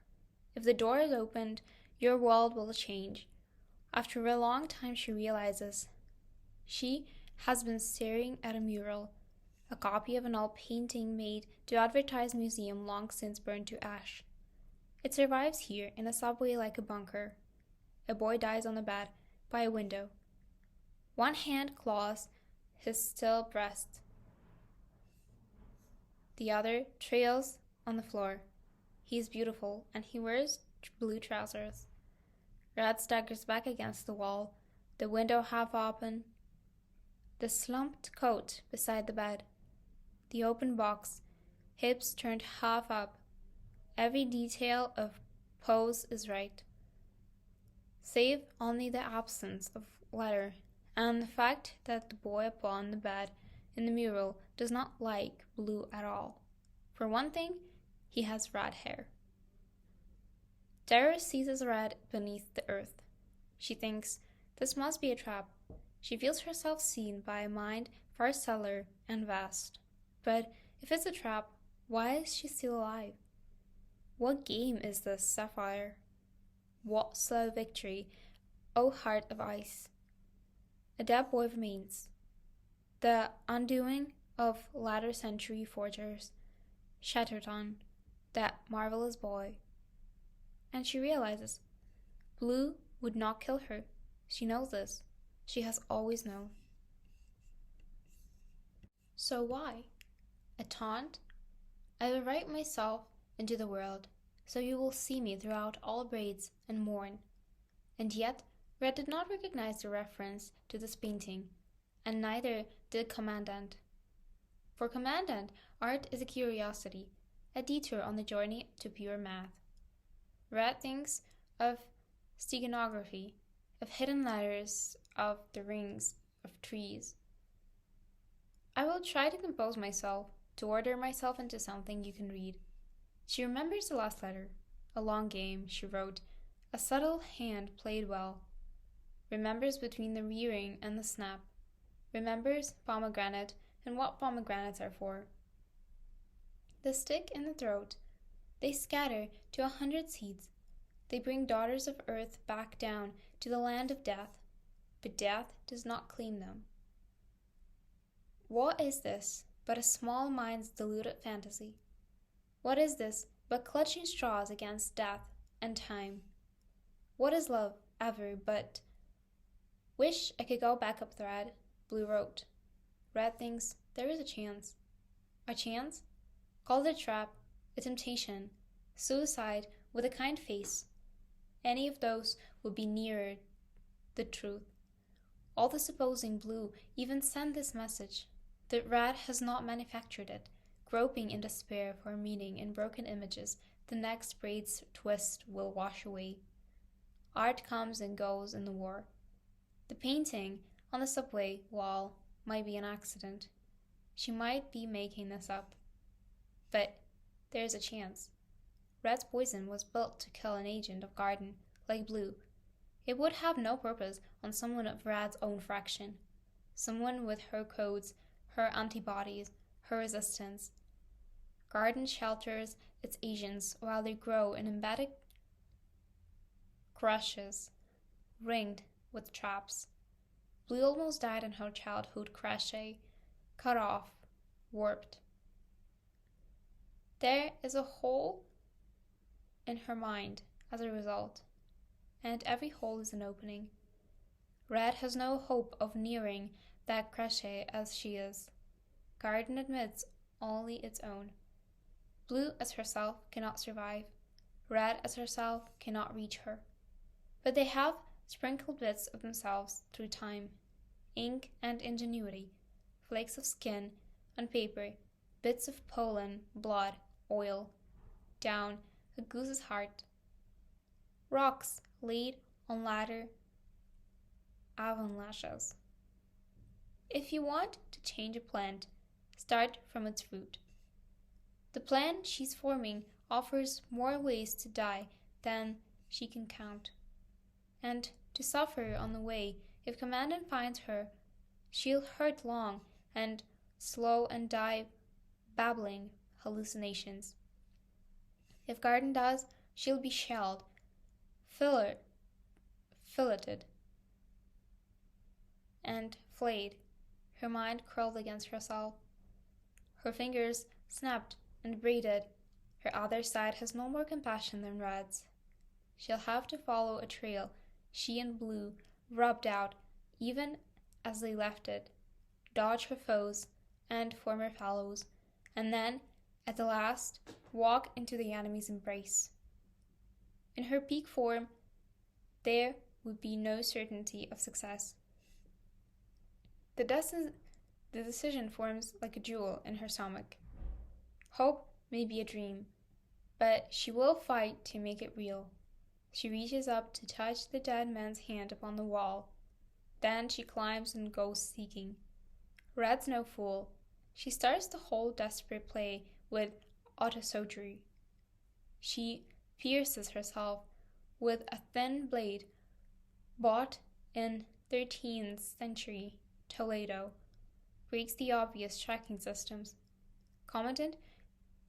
if the door is opened, your world will change. After a long time she realizes she has been staring at a mural, a copy of an old painting made to advertise museum long since burned to ash. It survives here in the subway like a bunker. A boy dies on the bed by a window. One hand claws his still breast. The other trails on the floor. He is beautiful, and he wears blue trousers. Red staggers back against the wall, the window half open, the slumped coat beside the bed, the open box, hips turned half up. Every detail of pose is right. save only the absence of letter and the fact that the boy upon the bed in the mural does not like blue at all. For one thing, he has red hair. Terror seizes red beneath the earth. She thinks, this must be a trap. She feels herself seen by a mind far stellar and vast. But if it's a trap, why is she still alive? What game is this, Sapphire? What slow victory, O heart of ice? A dead boy remains. The undoing of latter century forgers, Shatterton, that marvelous boy. And she realizes, blue would not kill her. She knows this. She has always known. So why? A taunt? I will write myself into the world, so you will see me throughout all braids and mourn. And yet, Red did not recognize the reference to this painting, and neither did Commandant. For Commandant, art is a curiosity, a detour on the journey to pure math. Red thinks of steganography, of hidden letters, of the rings of trees. I will try to compose myself, to order myself into something you can read. She remembers the last letter, a long game, she wrote, a subtle hand played well. Remembers between the rearing and the snap. Remembers pomegranate and what pomegranates are for. The stick in the throat. They scatter to 100 seeds. They bring daughters of earth back down to the land of death, but death does not claim them. What is this but a small mind's deluded fantasy? What is this but clutching straws against death and time? What is love ever but... Wish I could go back up thread, Blue wrote. Red thinks there is a chance. A chance? Call it a trap, a temptation, suicide with a kind face. Any of those would be nearer the truth. All the supposing Blue even sent this message, that Red has not manufactured it, groping in despair for meaning in broken images the next braid's twist will wash away. Art comes and goes in the war. The painting on the subway wall might be an accident. She might be making this up. But there's a chance. Red's poison was built to kill an agent of garden, like Blue. It would have no purpose on someone of Red's own fraction. Someone with her codes, her antibodies, her resistance. Garden shelters its agents while they grow in embedded crushes, ringed with traps. Blue almost died in her childhood crochet, cut off, warped. There is a hole in her mind as a result, and every hole is an opening. Red has no hope of nearing that crochet as she is. Garden admits only its own. Blue as herself cannot survive. Red as herself cannot reach her. But they have sprinkled bits of themselves through time, ink and ingenuity, flakes of skin on paper, bits of pollen, blood, oil, down a goose's heart. Rocks laid on ladder avon lashes. If you want to change a plant, start from its root. The plan she's forming offers more ways to die than she can count, and to suffer on the way. If Commandant finds her, she'll hurt long and slow and die babbling hallucinations. If Garden does, she'll be shelled, filleted, and flayed, her mind curled against herself. Her fingers snapped and braided. Her other side has no more compassion than Red's. She'll have to follow a trail she and Blue rubbed out even as they left it, dodge her foes and former fellows, and then, at the last, walk into the enemy's embrace. In her peak form, there would be no certainty of success. The decision forms like a jewel in her stomach. Hope may be a dream, but she will fight to make it real. She reaches up to touch the dead man's hand upon the wall. Then she climbs and goes seeking. Red's no fool. She starts the whole desperate play with autosurgery. She pierces herself with a thin blade bought in 13th century Toledo, breaks the obvious tracking systems. Commandant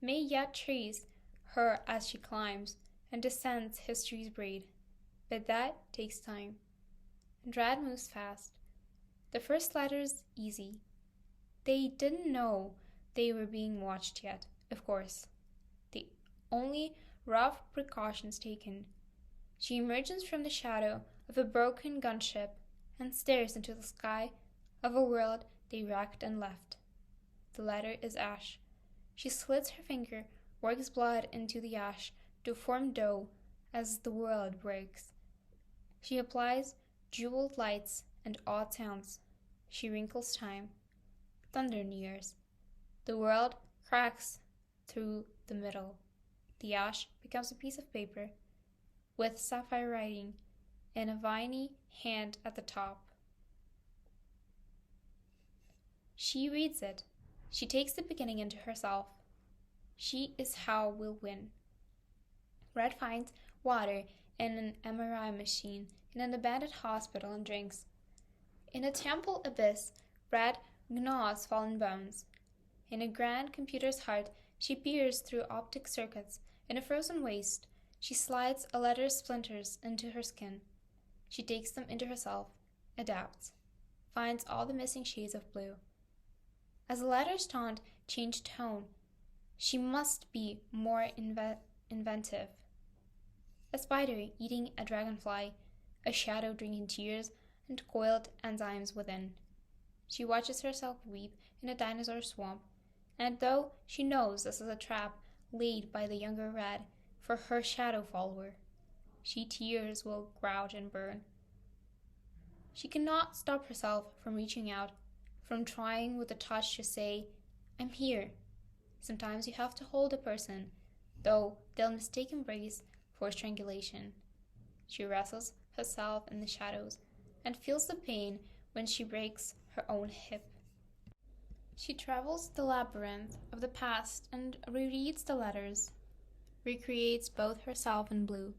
may yet trace her as she climbs and descends history's braid, but that takes time. And Rad moves fast. The first letter's easy. They didn't know they were being watched yet, of course. The only rough precautions taken. She emerges from the shadow of a broken gunship and stares into the sky of a world they wrecked and left. The letter is ash. She slits her finger, works blood into the ash to form dough as the world breaks. She applies jeweled lights and odd sounds. She wrinkles time. Thunder nears. The world cracks through the middle. The ash becomes a piece of paper with sapphire writing and a viney hand at the top. She reads it. She takes the beginning into herself. She is how we'll win. Red finds water in an MRI machine in an abandoned hospital and drinks. In a temple abyss, Red gnaws fallen bones. In a grand computer's heart, she peers through optic circuits. In a frozen waste, she slides a letter's splinters into her skin. She takes them into herself, adapts, finds all the missing shades of blue. As the letter's taunt changed tone, she must be more inventive. A spider eating a dragonfly, a shadow drinking tears and coiled enzymes within. She watches herself weep in a dinosaur swamp, and though she knows this is a trap laid by the younger Red for her shadow follower, she tears will gouge and burn. She cannot stop herself from reaching out, from trying with a touch to say, "I'm here." Sometimes you have to hold a person, though they'll mistake embrace for strangulation. She wrestles herself in the shadows and feels the pain when she breaks her own hip. She travels the labyrinth of the past and rereads the letters, recreates both herself in blue,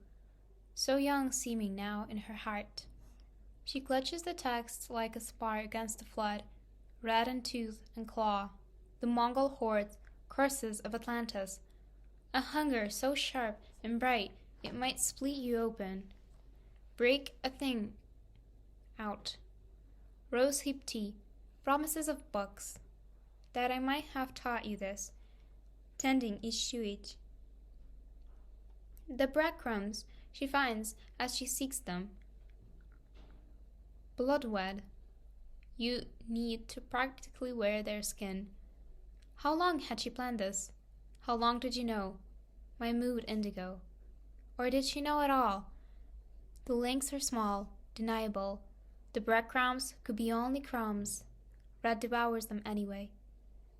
so young seeming now in her heart. She clutches the text like a spar against the flood, red in tooth and claw, the Mongol hordes, curses of Atlantis, a hunger so sharp and bright it might split you open, break a thing out. Rose-hip tea, promises of books, that I might have taught you this, tending each to each. The breadcrumbs she finds as she seeks them. Blood-wed. You need to practically wear their skin. How long had she planned this? How long did you know? My mood indigo. Or did she know at all? The links are small, deniable. The breadcrumbs could be only crumbs. Red devours them anyway.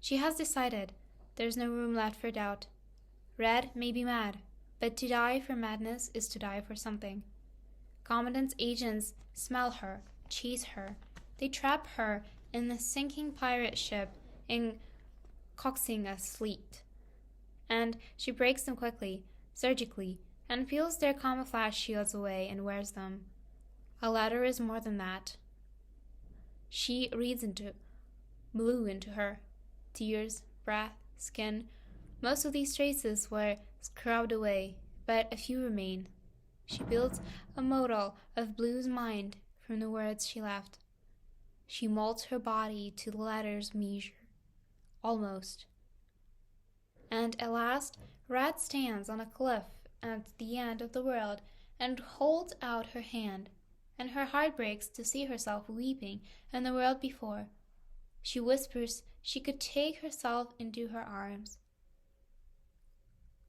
She has decided. There's no room left for doubt. Red may be mad, but to die for madness is to die for something. Commandant's agents smell her, chase her. They trap her in the sinking pirate ship in coaxing a fleet. And she breaks them quickly, surgically, and peels their camouflage shields away and wears them. A letter is more than that. She reads into blue into her. Tears, breath, skin. Most of these traces were scrubbed away, but a few remain. She builds a model of Blue's mind from the words she left. She molds her body to the letter's measure. Almost. And at last, Red stands on a cliff at the end of the world and holds out her hand, and her heart breaks to see herself weeping in the world before. She whispers she could take herself into her arms,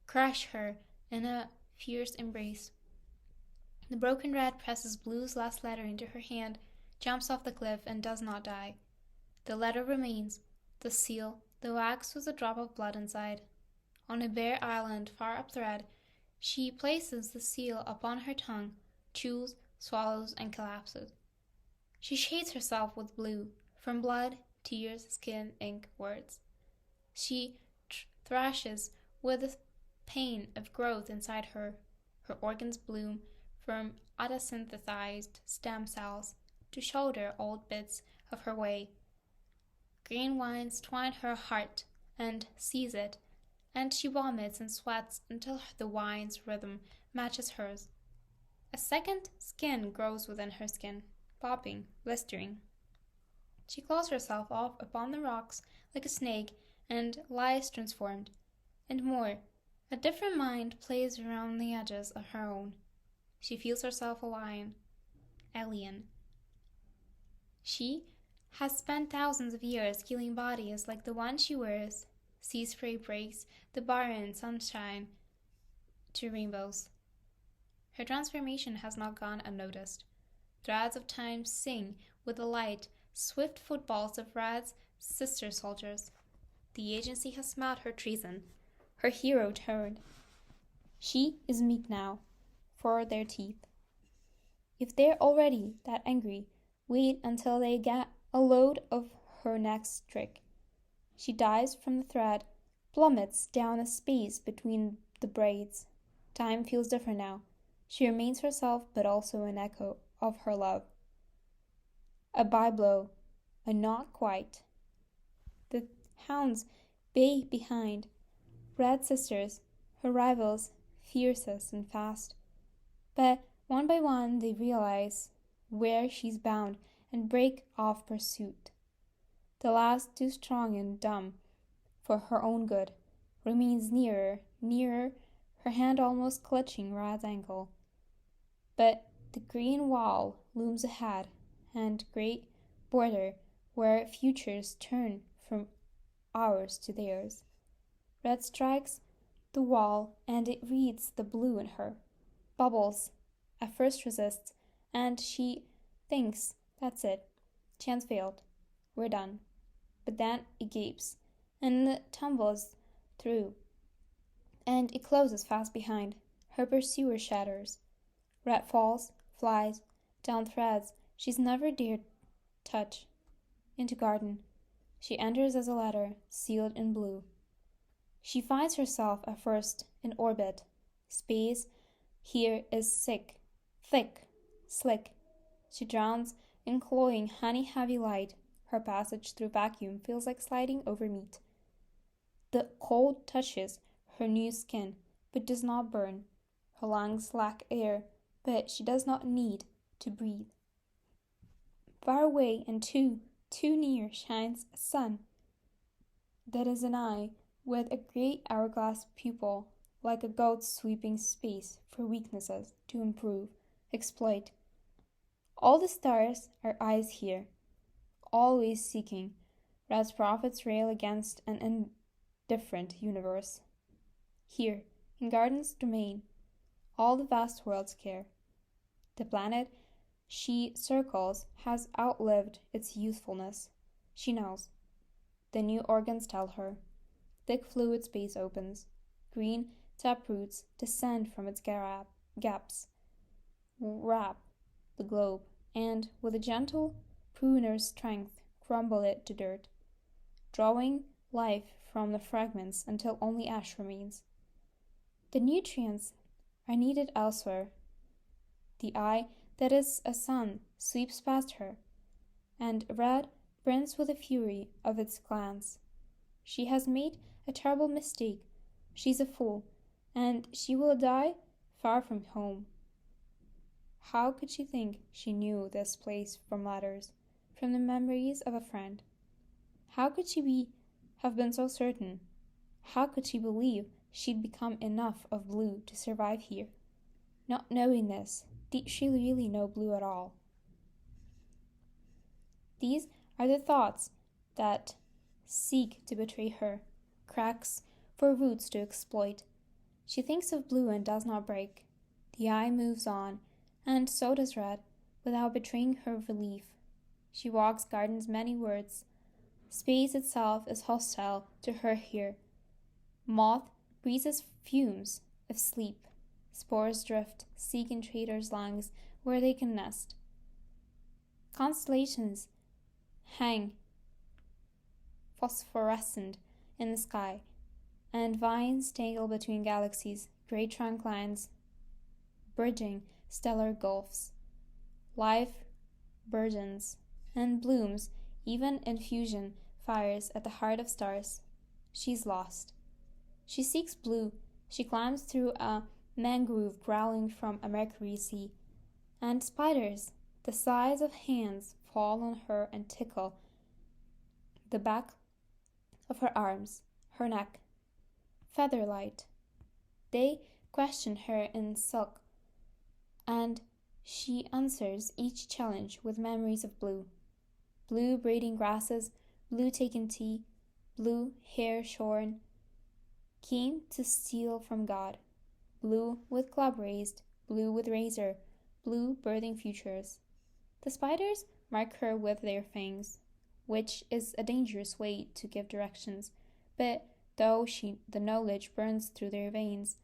crush her in a fierce embrace. The broken Red presses Blue's last letter into her hand, jumps off the cliff, and does not die. The letter remains, the seal, the wax with a drop of blood inside. On a bare island far up the Red, She places the seal upon her tongue, chews, swallows, and collapses. She shades herself with blue, from blood, tears, skin, ink, words. She thrashes with the pain of growth inside her. Her organs bloom from autosynthesized stem cells to shoulder old bits of her way. Green vines twine her heart and seize it, and she vomits and sweats until the wine's rhythm matches hers. A second skin grows within her skin, popping, blistering. She claws herself off upon the rocks like a snake and lies transformed. And more, a different mind plays around the edges of her own. She feels herself a lion, alien. She has spent thousands of years healing bodies like the one she wears. Sea spray breaks the barren sunshine to rainbows. Her transformation has not gone unnoticed. Threads of time sing with the light, swift footballs of Rad's sister soldiers. The agency has smelled her treason. Her hero turned. She is meat now for their teeth. If they're already that angry, wait until they get a load of her next trick. She dives from the thread, plummets down a space between the braids. Time feels different now. She remains herself, but also an echo of her love. A byblow, a not quite. The hounds bay behind. Red sisters, her rivals, fiercest and fast. But one by one they realize where she's bound and break off pursuit. The last, too strong and dumb for her own good, remains nearer, nearer, her hand almost clutching Rad's ankle. But the green wall looms ahead, and great border where futures turn from ours to theirs. Red strikes the wall, and it reads the blue in her. Bubbles, at first resists, and she thinks, that's it. Chance failed. We're done. But then it gapes, and it tumbles through, and it closes fast behind. Her pursuer shatters. Red falls, flies, down threads she's never dared touch, into garden. She enters as a letter, sealed in blue. She finds herself at first in orbit. Space here is thick, slick. She drowns in cloying, honey-heavy light. Her passage through vacuum feels like sliding over meat. The cold touches her new skin, but does not burn. Her lungs lack air, but she does not need to breathe. Far away and too near shines a sun. That is an eye with a great hourglass pupil, like a goat sweeping space for weaknesses to improve, exploit. All the stars are eyes here, always seeking. Rad's prophets rail against an indifferent universe. Here, in Garden's domain, all the vast worlds care. The planet she circles has outlived its youthfulness. She knows. The new organs tell her. Thick fluid space opens. Green taproots descend from its gaps, wrap the globe, and with a gentle pruner's strength crumble it to dirt, drawing life from the fragments until only ash remains. The nutrients are needed elsewhere. The eye that is a sun sweeps past her, and Red burns with the fury of its glance. She has made a terrible mistake. She's a fool, and she will die far from home. How could she think she knew this place from letters, from the memories of a friend? How could she have been so certain? How could she believe she'd become enough of blue to survive here? Not knowing this, did she really know blue at all? These are the thoughts that seek to betray her, cracks for roots to exploit. She thinks of blue and does not break. The eye moves on, and so does Red, without betraying her relief. She walks Garden's many words. Space itself is hostile to her here. Moth breathes fumes of sleep. Spores drift, seeking traders' lungs where they can nest. Constellations hang phosphorescent in the sky, and vines tangle between galaxies, great trunk lines bridging stellar gulfs. Life burgeons and blooms, even in fusion fires at the heart of stars. She's lost. She seeks blue. She climbs through a mangrove growling from a mercury sea, and spiders the size of hands fall on her and tickle the back of her arms, her neck. Featherlight. They question her in silk, and she answers each challenge with memories of blue. Blue braiding grasses, blue taking tea, blue hair shorn, came to steal from God. Blue with club raised, blue with razor, blue birthing futures. The spiders mark her with their fangs, which is a dangerous way to give directions, but though the knowledge burns through their veins,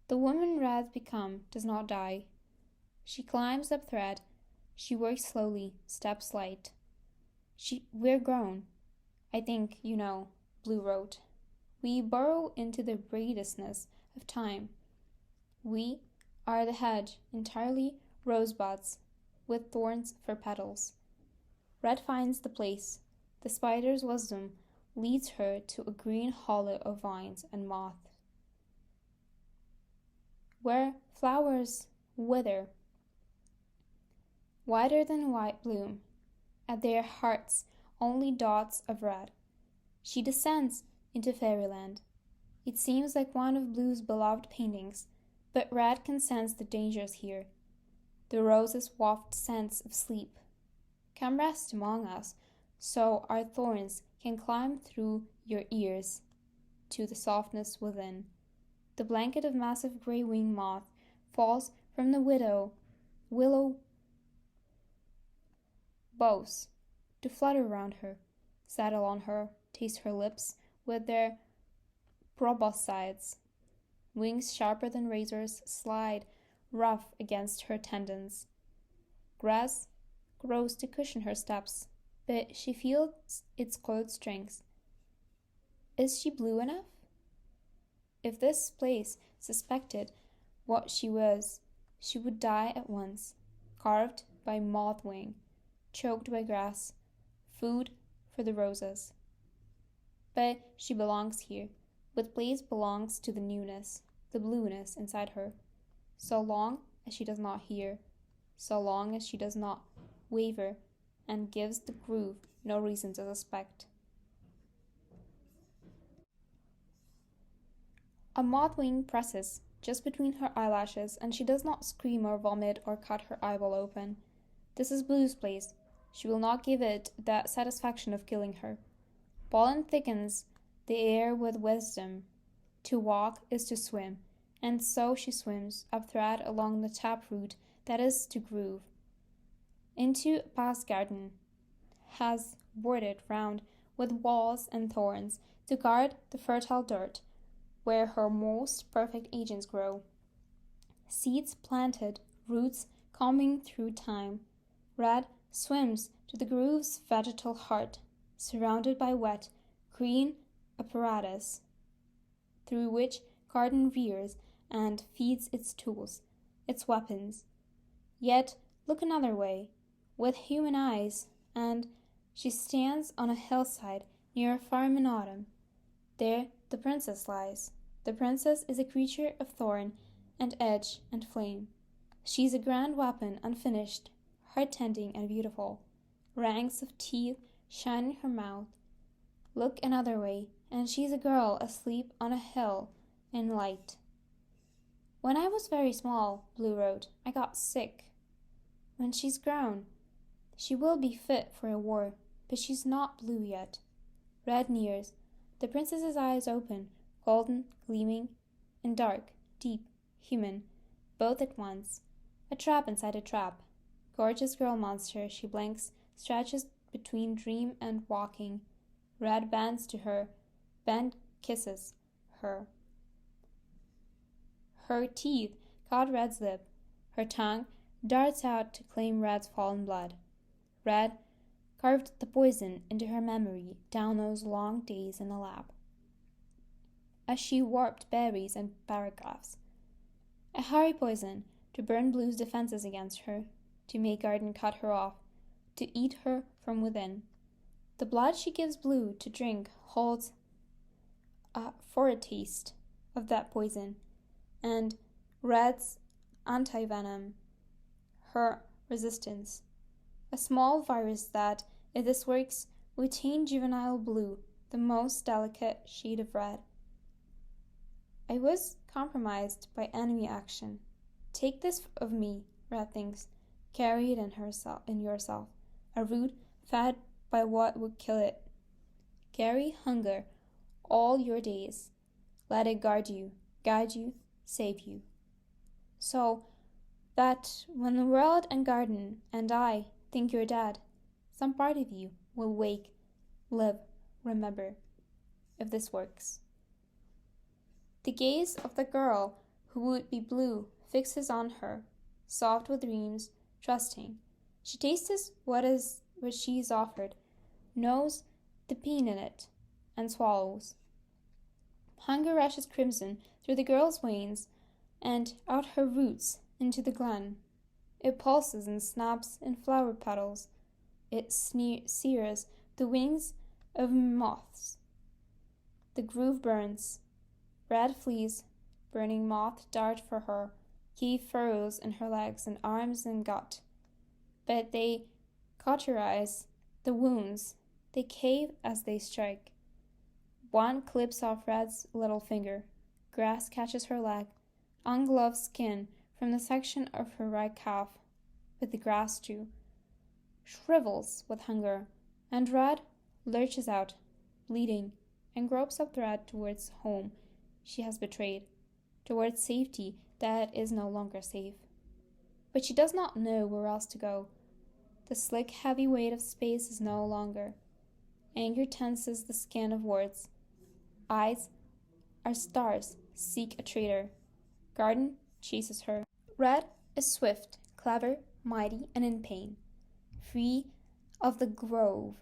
the woman Red become does not die. She climbs up thread. She works slowly, steps light. We're grown. I think you know, Blue wrote. We burrow into the braidlessness of time. We are the hedge, entirely rosebuds, with thorns for petals. Red finds the place. The spider's wisdom leads her to a green hollow of vines and moth, where flowers wither, wider than white bloom, at their hearts only dots of red. She descends into fairyland. It seems like one of Blue's beloved paintings, but Red can sense the dangers here. The roses waft scents of sleep. Come rest among us, so our thorns can climb through your ears to the softness within. The blanket of massive grey-winged moth falls from the willow boughs to flutter round her, settle on her, taste her lips with their proboscides. Wings sharper than razors slide rough against her tendons. Grass grows to cushion her steps, but she feels its cold strings. Is she blue enough? If this place suspected what she was, she would die at once, carved by moth wing, choked by grass, food for the roses. But she belongs here. The place belongs to the newness, the blueness inside her. So long as she does not hear, so long as she does not waver and gives the groove no reason to suspect. A moth wing presses just between her eyelashes, and she does not scream or vomit or cut her eyeball open. This is Blue's place. She will not give it the satisfaction of killing her. Pollen thickens the air with wisdom. To walk is to swim, and so she swims up thread along the taproot that is to groove. Into a past garden has bordered round with walls and thorns to guard the fertile dirt where her most perfect agents grow. Seeds planted, roots combing through time. Red swims to the groove's vegetal heart, surrounded by wet, green apparatus, through which garden rears and feeds its tools, its weapons. Yet look another way, with human eyes, and she stands on a hillside near a farm in autumn. There the princess lies. The princess is a creature of thorn and edge and flame. She is a grand weapon, unfinished, heart-tending and beautiful. Ranks of teeth shine in her mouth. Look another way, and she is a girl asleep on a hill in light. When I was very small, Blue wrote, I got sick. When she's grown, she will be fit for a war, but she's not blue yet. Red nears. The princess's eyes open, golden, gleaming, and dark, deep, human, both at once. A trap inside a trap. Gorgeous girl monster, she blinks, stretches between dream and walking. Red bends to her, bend kisses her. Her teeth caught Red's lip. Her tongue darts out to claim Red's fallen blood. Red carved the poison into her memory down those long days in the lab, as she warped berries and paragraphs. A hurry poison to burn Blue's defenses against her, to make Garden cut her off, to eat her from within. The blood she gives Blue to drink holds a foretaste of that poison, and Red's antivenom, her resistance. A small virus that, if this works, would taint juvenile Blue, the most delicate shade of red. I was compromised by enemy action. Take this of me, Red thinks. Carry it in yourself. A root fed by what would kill it. Carry hunger all your days. Let it guide you, save you. So that when the world and Garden and I think you're dead, some part of you will wake, live, remember, if this works. The gaze of the girl who would be Blue fixes on her, soft with dreams, trusting. She tastes what she is offered, knows the pain in it, and swallows. Hunger rushes crimson through the girl's veins and out her roots into the glen. It pulses and snaps in flower petals. It sears the wings of moths. The groove burns. Red fleas, burning moth, dart for her, cave furrows in her legs and arms and gut. But they cauterize the wounds. They cave as they strike. One clips off Red's little finger. Grass catches her leg. Ungloved skin from the section of her right calf, with the grass too, shrivels with hunger, and Red lurches out, bleeding, and gropes up Red towards home she has betrayed, towards safety that is no longer safe. But she does not know where else to go. The slick, heavy weight of space is no longer. Anger tenses the skin of words. Eyes are stars, seek a traitor. Garden chases her. Red is swift, clever, mighty, and in pain. Free of the grove,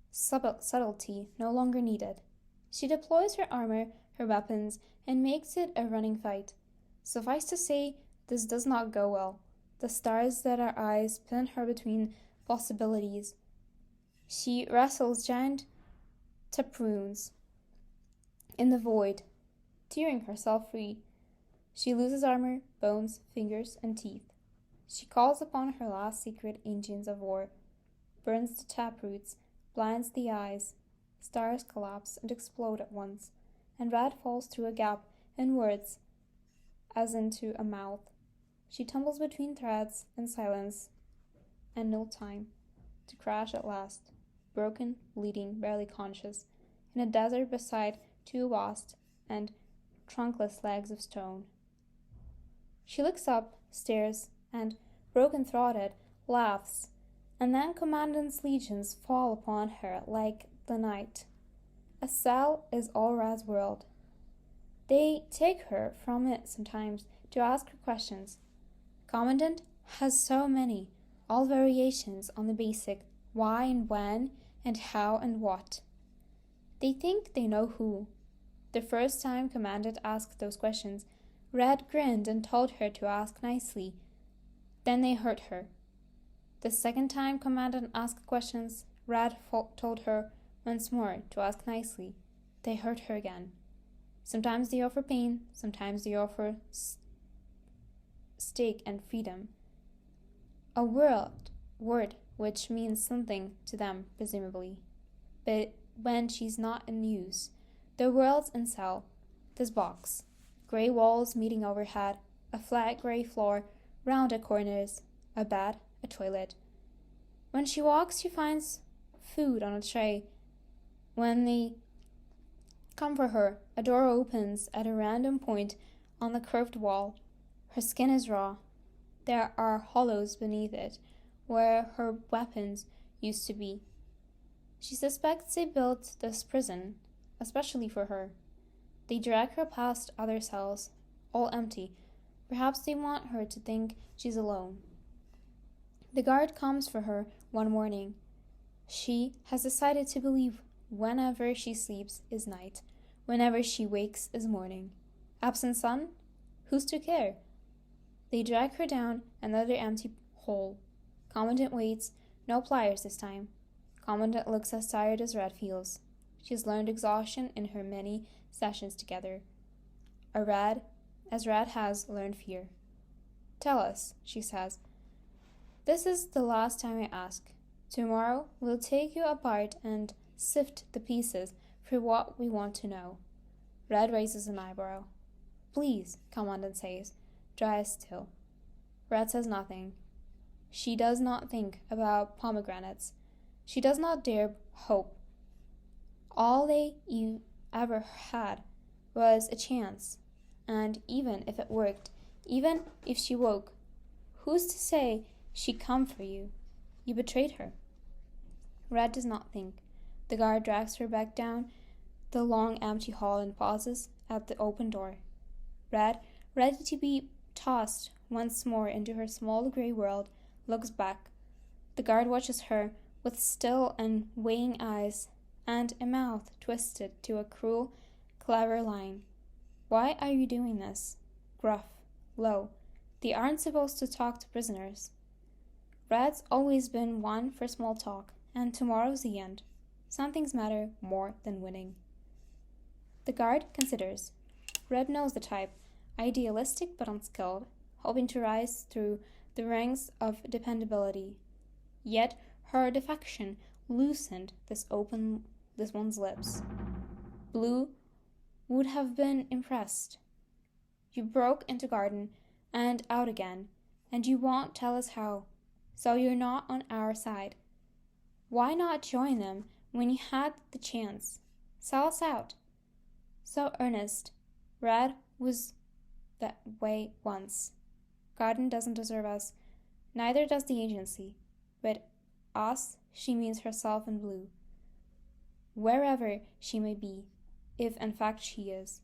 subtlety no longer needed. She deploys her armor, her weapons, and makes it a running fight. Suffice to say, this does not go well. The stars that are eyes pin her between possibilities. She wrestles giant taproons in the void, tearing herself free. She loses armor, bones, fingers, and teeth. She calls upon her last secret engines of war, burns the taproots, blinds the eyes. Stars collapse and explode at once, and Red falls through a gap in words as into a mouth. She tumbles between threads and silence, and no time, to crash at last, broken, bleeding, barely conscious, in a desert beside two vast and trunkless legs of stone. She looks up, stares, and, broken-throated, laughs, and then Commandant's legions fall upon her like the night. A cell is all Rad's world. They take her from it sometimes to ask her questions. Commandant has so many, all variations on the basic why and when and how and what. They think they know who. The first time Commandant asked those questions, Red grinned and told her to ask nicely. Then they hurt her. The second time Commandant asked questions, Red told her once more to ask nicely. They hurt her again. Sometimes they offer pain, sometimes they offer stake and freedom. A word which means something to them, presumably. But when she's not in use, the world's in cell, this box. Grey walls meeting overhead, a flat grey floor, rounded corners, a bed, a toilet. When she walks, she finds food on a tray. When they come for her, a door opens at a random point on the curved wall. Her skin is raw. There are hollows beneath it, where her weapons used to be. She suspects they built this prison, especially for her. They drag her past other cells, all empty, Perhaps they want her to think she's alone. The guard comes for her one morning. She has decided to believe whenever she sleeps is night, whenever she wakes is morning. Absent sun? Who's to care? They drag her down another empty hole. Commandant waits, no pliers this time. Commandant looks as tired as Red feels. She has learned exhaustion in her many sessions together. As Red has learned fear. Tell us, she says. This is the last time I ask. Tomorrow we'll take you apart and sift the pieces for what we want to know. Red raises an eyebrow. Please, Commandant says, dry as still. Red says nothing. She does not think about pomegranates. She does not dare hope. All they ever had was a chance, and even if it worked, even if she woke, who's to say she'd come for you? You betrayed her. Red does not think. The guard drags her back down the long empty hall and pauses at the open door. Red, ready to be tossed once more into her small grey world, looks back. The guard watches her with still and weighing eyes and a mouth twisted to a cruel, clever line. Why are you doing this? Gruff, low. They aren't supposed to talk to prisoners. Red's always been one for small talk, and tomorrow's the end. Some things matter more than winning. The guard considers. Red knows the type, idealistic but unskilled, hoping to rise through the ranks of dependability. Yet her defection loosened this one's lips. Blue would have been impressed. You broke into garden and out again, and you won't tell us how, so you're not on our side. Why not join them when you had the chance? Sell us out. So earnest. Red was that way once. Garden doesn't deserve us. Neither does the agency. With us, she means herself in blue. Wherever she may be, if in fact she is.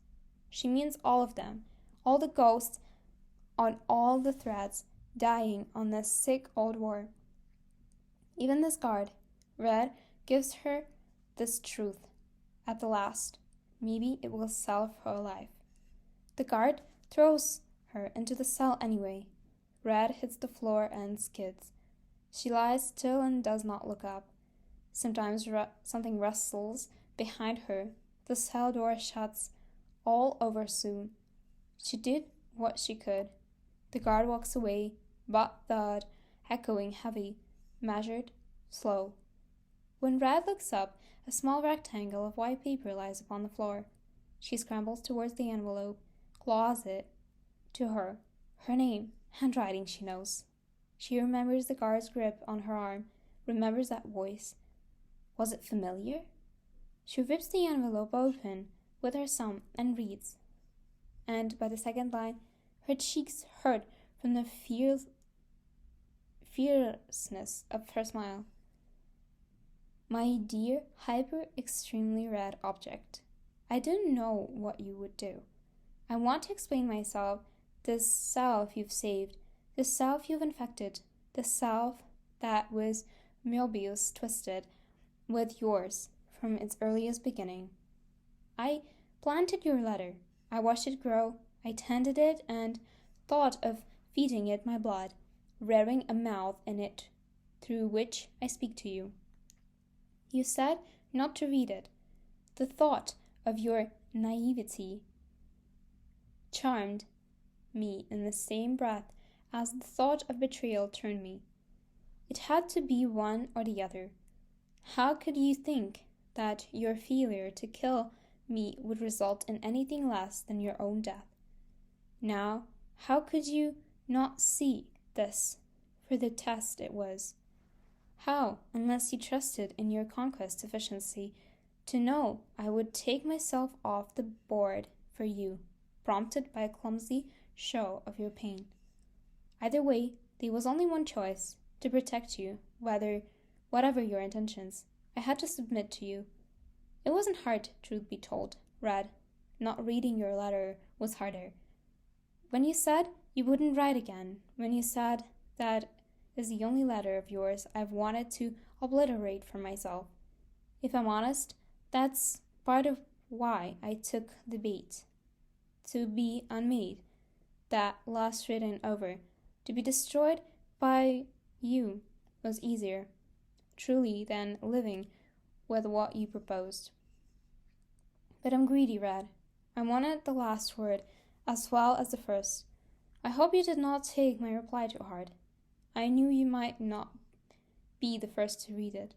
She means all of them, all the ghosts on all the threads dying on this sick old war. Even this guard, Red, gives her this truth. At the last, maybe it will sell for her life. The guard throws her into the cell anyway. Red hits the floor and skids. She lies still and does not look up. Sometimes something rustles behind her. The cell door shuts all over soon. She did what she could. The guard walks away, but thud, echoing heavy, measured, slow. When Red looks up, a small rectangle of white paper lies upon the floor. She scrambles towards the envelope, claws it to her. Her name, handwriting she knows. She remembers the guard's grip on her arm, remembers that voice. Was it familiar? She rips the envelope open with her thumb and reads. And by the second line, her cheeks hurt from the fierceness of her smile. My dear, extremely red object, I didn't know what you would do. I want to explain myself, this self you've saved, the self you've infected, the self that was Mobius twisted with yours from its earliest beginning. I planted your letter. I watched it grow. I tended it and thought of feeding it my blood, rearing a mouth in it through which I speak to you. You said not to read it. The thought of your naivety charmed me in the same breath as the thought of betrayal turned me. It had to be one or the other. How could you think that your failure to kill me would result in anything less than your own death? Now, how could you not see this for the test it was? How, unless you trusted in your conquest sufficiency to know I would take myself off the board for you, prompted by a clumsy show of your pain? Either way, there was only one choice, to protect you, whatever your intentions. I had to submit to you. It wasn't hard, truth be told, Red. Not reading your letter was harder. When you said You wouldn't write again when you said that is the only letter of yours I've wanted to obliterate from myself. If I'm honest, that's part of why I took the bait. To be unmade, that last written over, to be destroyed by you was easier, truly, than living with what you proposed. But I'm greedy, Red. I wanted the last word as well as the first. I hope you did not take my reply to heart. I knew you might not be the first to read it.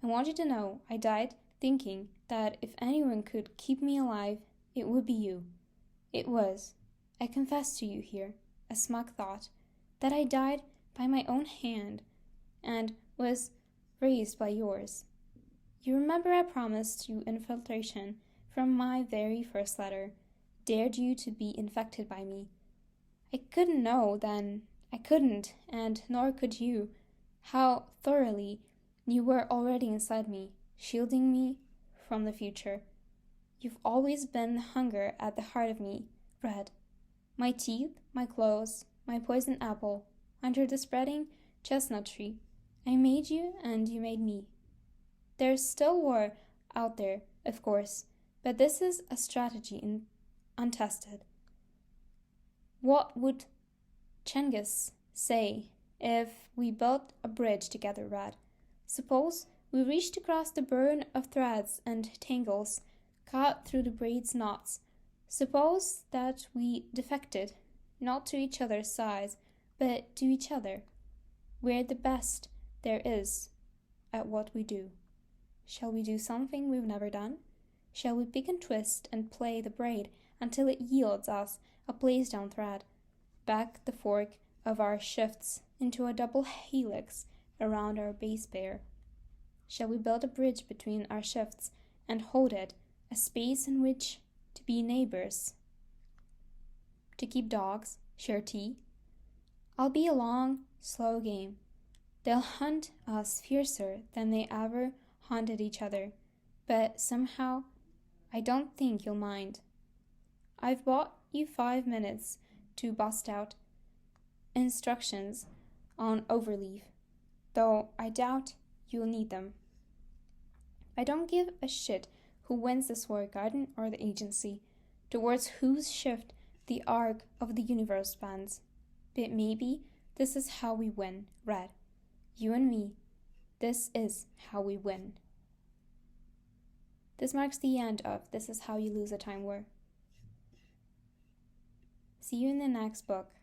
I want you to know I died thinking that if anyone could keep me alive, it would be you. It was, I confess to you here, a smug thought, that I died by my own hand and was raised by yours. You remember I promised you infiltration from my very first letter, dared you to be infected by me. I couldn't know then, I couldn't, and nor could you, how thoroughly you were already inside me, shielding me from the future. You've always been the hunger at the heart of me, Red. My teeth, my clothes, my poison apple, under the spreading chestnut tree. I made you and you made me. There's still war out there, of course, but this is a strategy untested. What would Cengiz say if we built a bridge together, Red? Suppose we reached across the burn of threads and tangles, cut through the braid's knots. Suppose that we defected, not to each other's sides, but to each other. We're the best there is at what we do. Shall we do something we've never done? Shall we pick and twist and play the braid until it yields us a place-down thread, back the fork of our shifts into a double helix around our base pair? Shall we build a bridge between our shifts and hold it, a space in which to be neighbors, to keep dogs, share tea? I'll be a long, slow game. They'll hunt us fiercer than they ever hunted each other, but somehow I don't think you'll mind. I've bought you 5 minutes to bust out instructions on overleaf, though I doubt you'll need them. I don't give a shit who wins this war, garden or the agency, towards whose shift the arc of the universe bends. But maybe this is how we win, Red. You and me. This is how we win. This marks the end of This Is How You Lose a Time War. See you in the next book.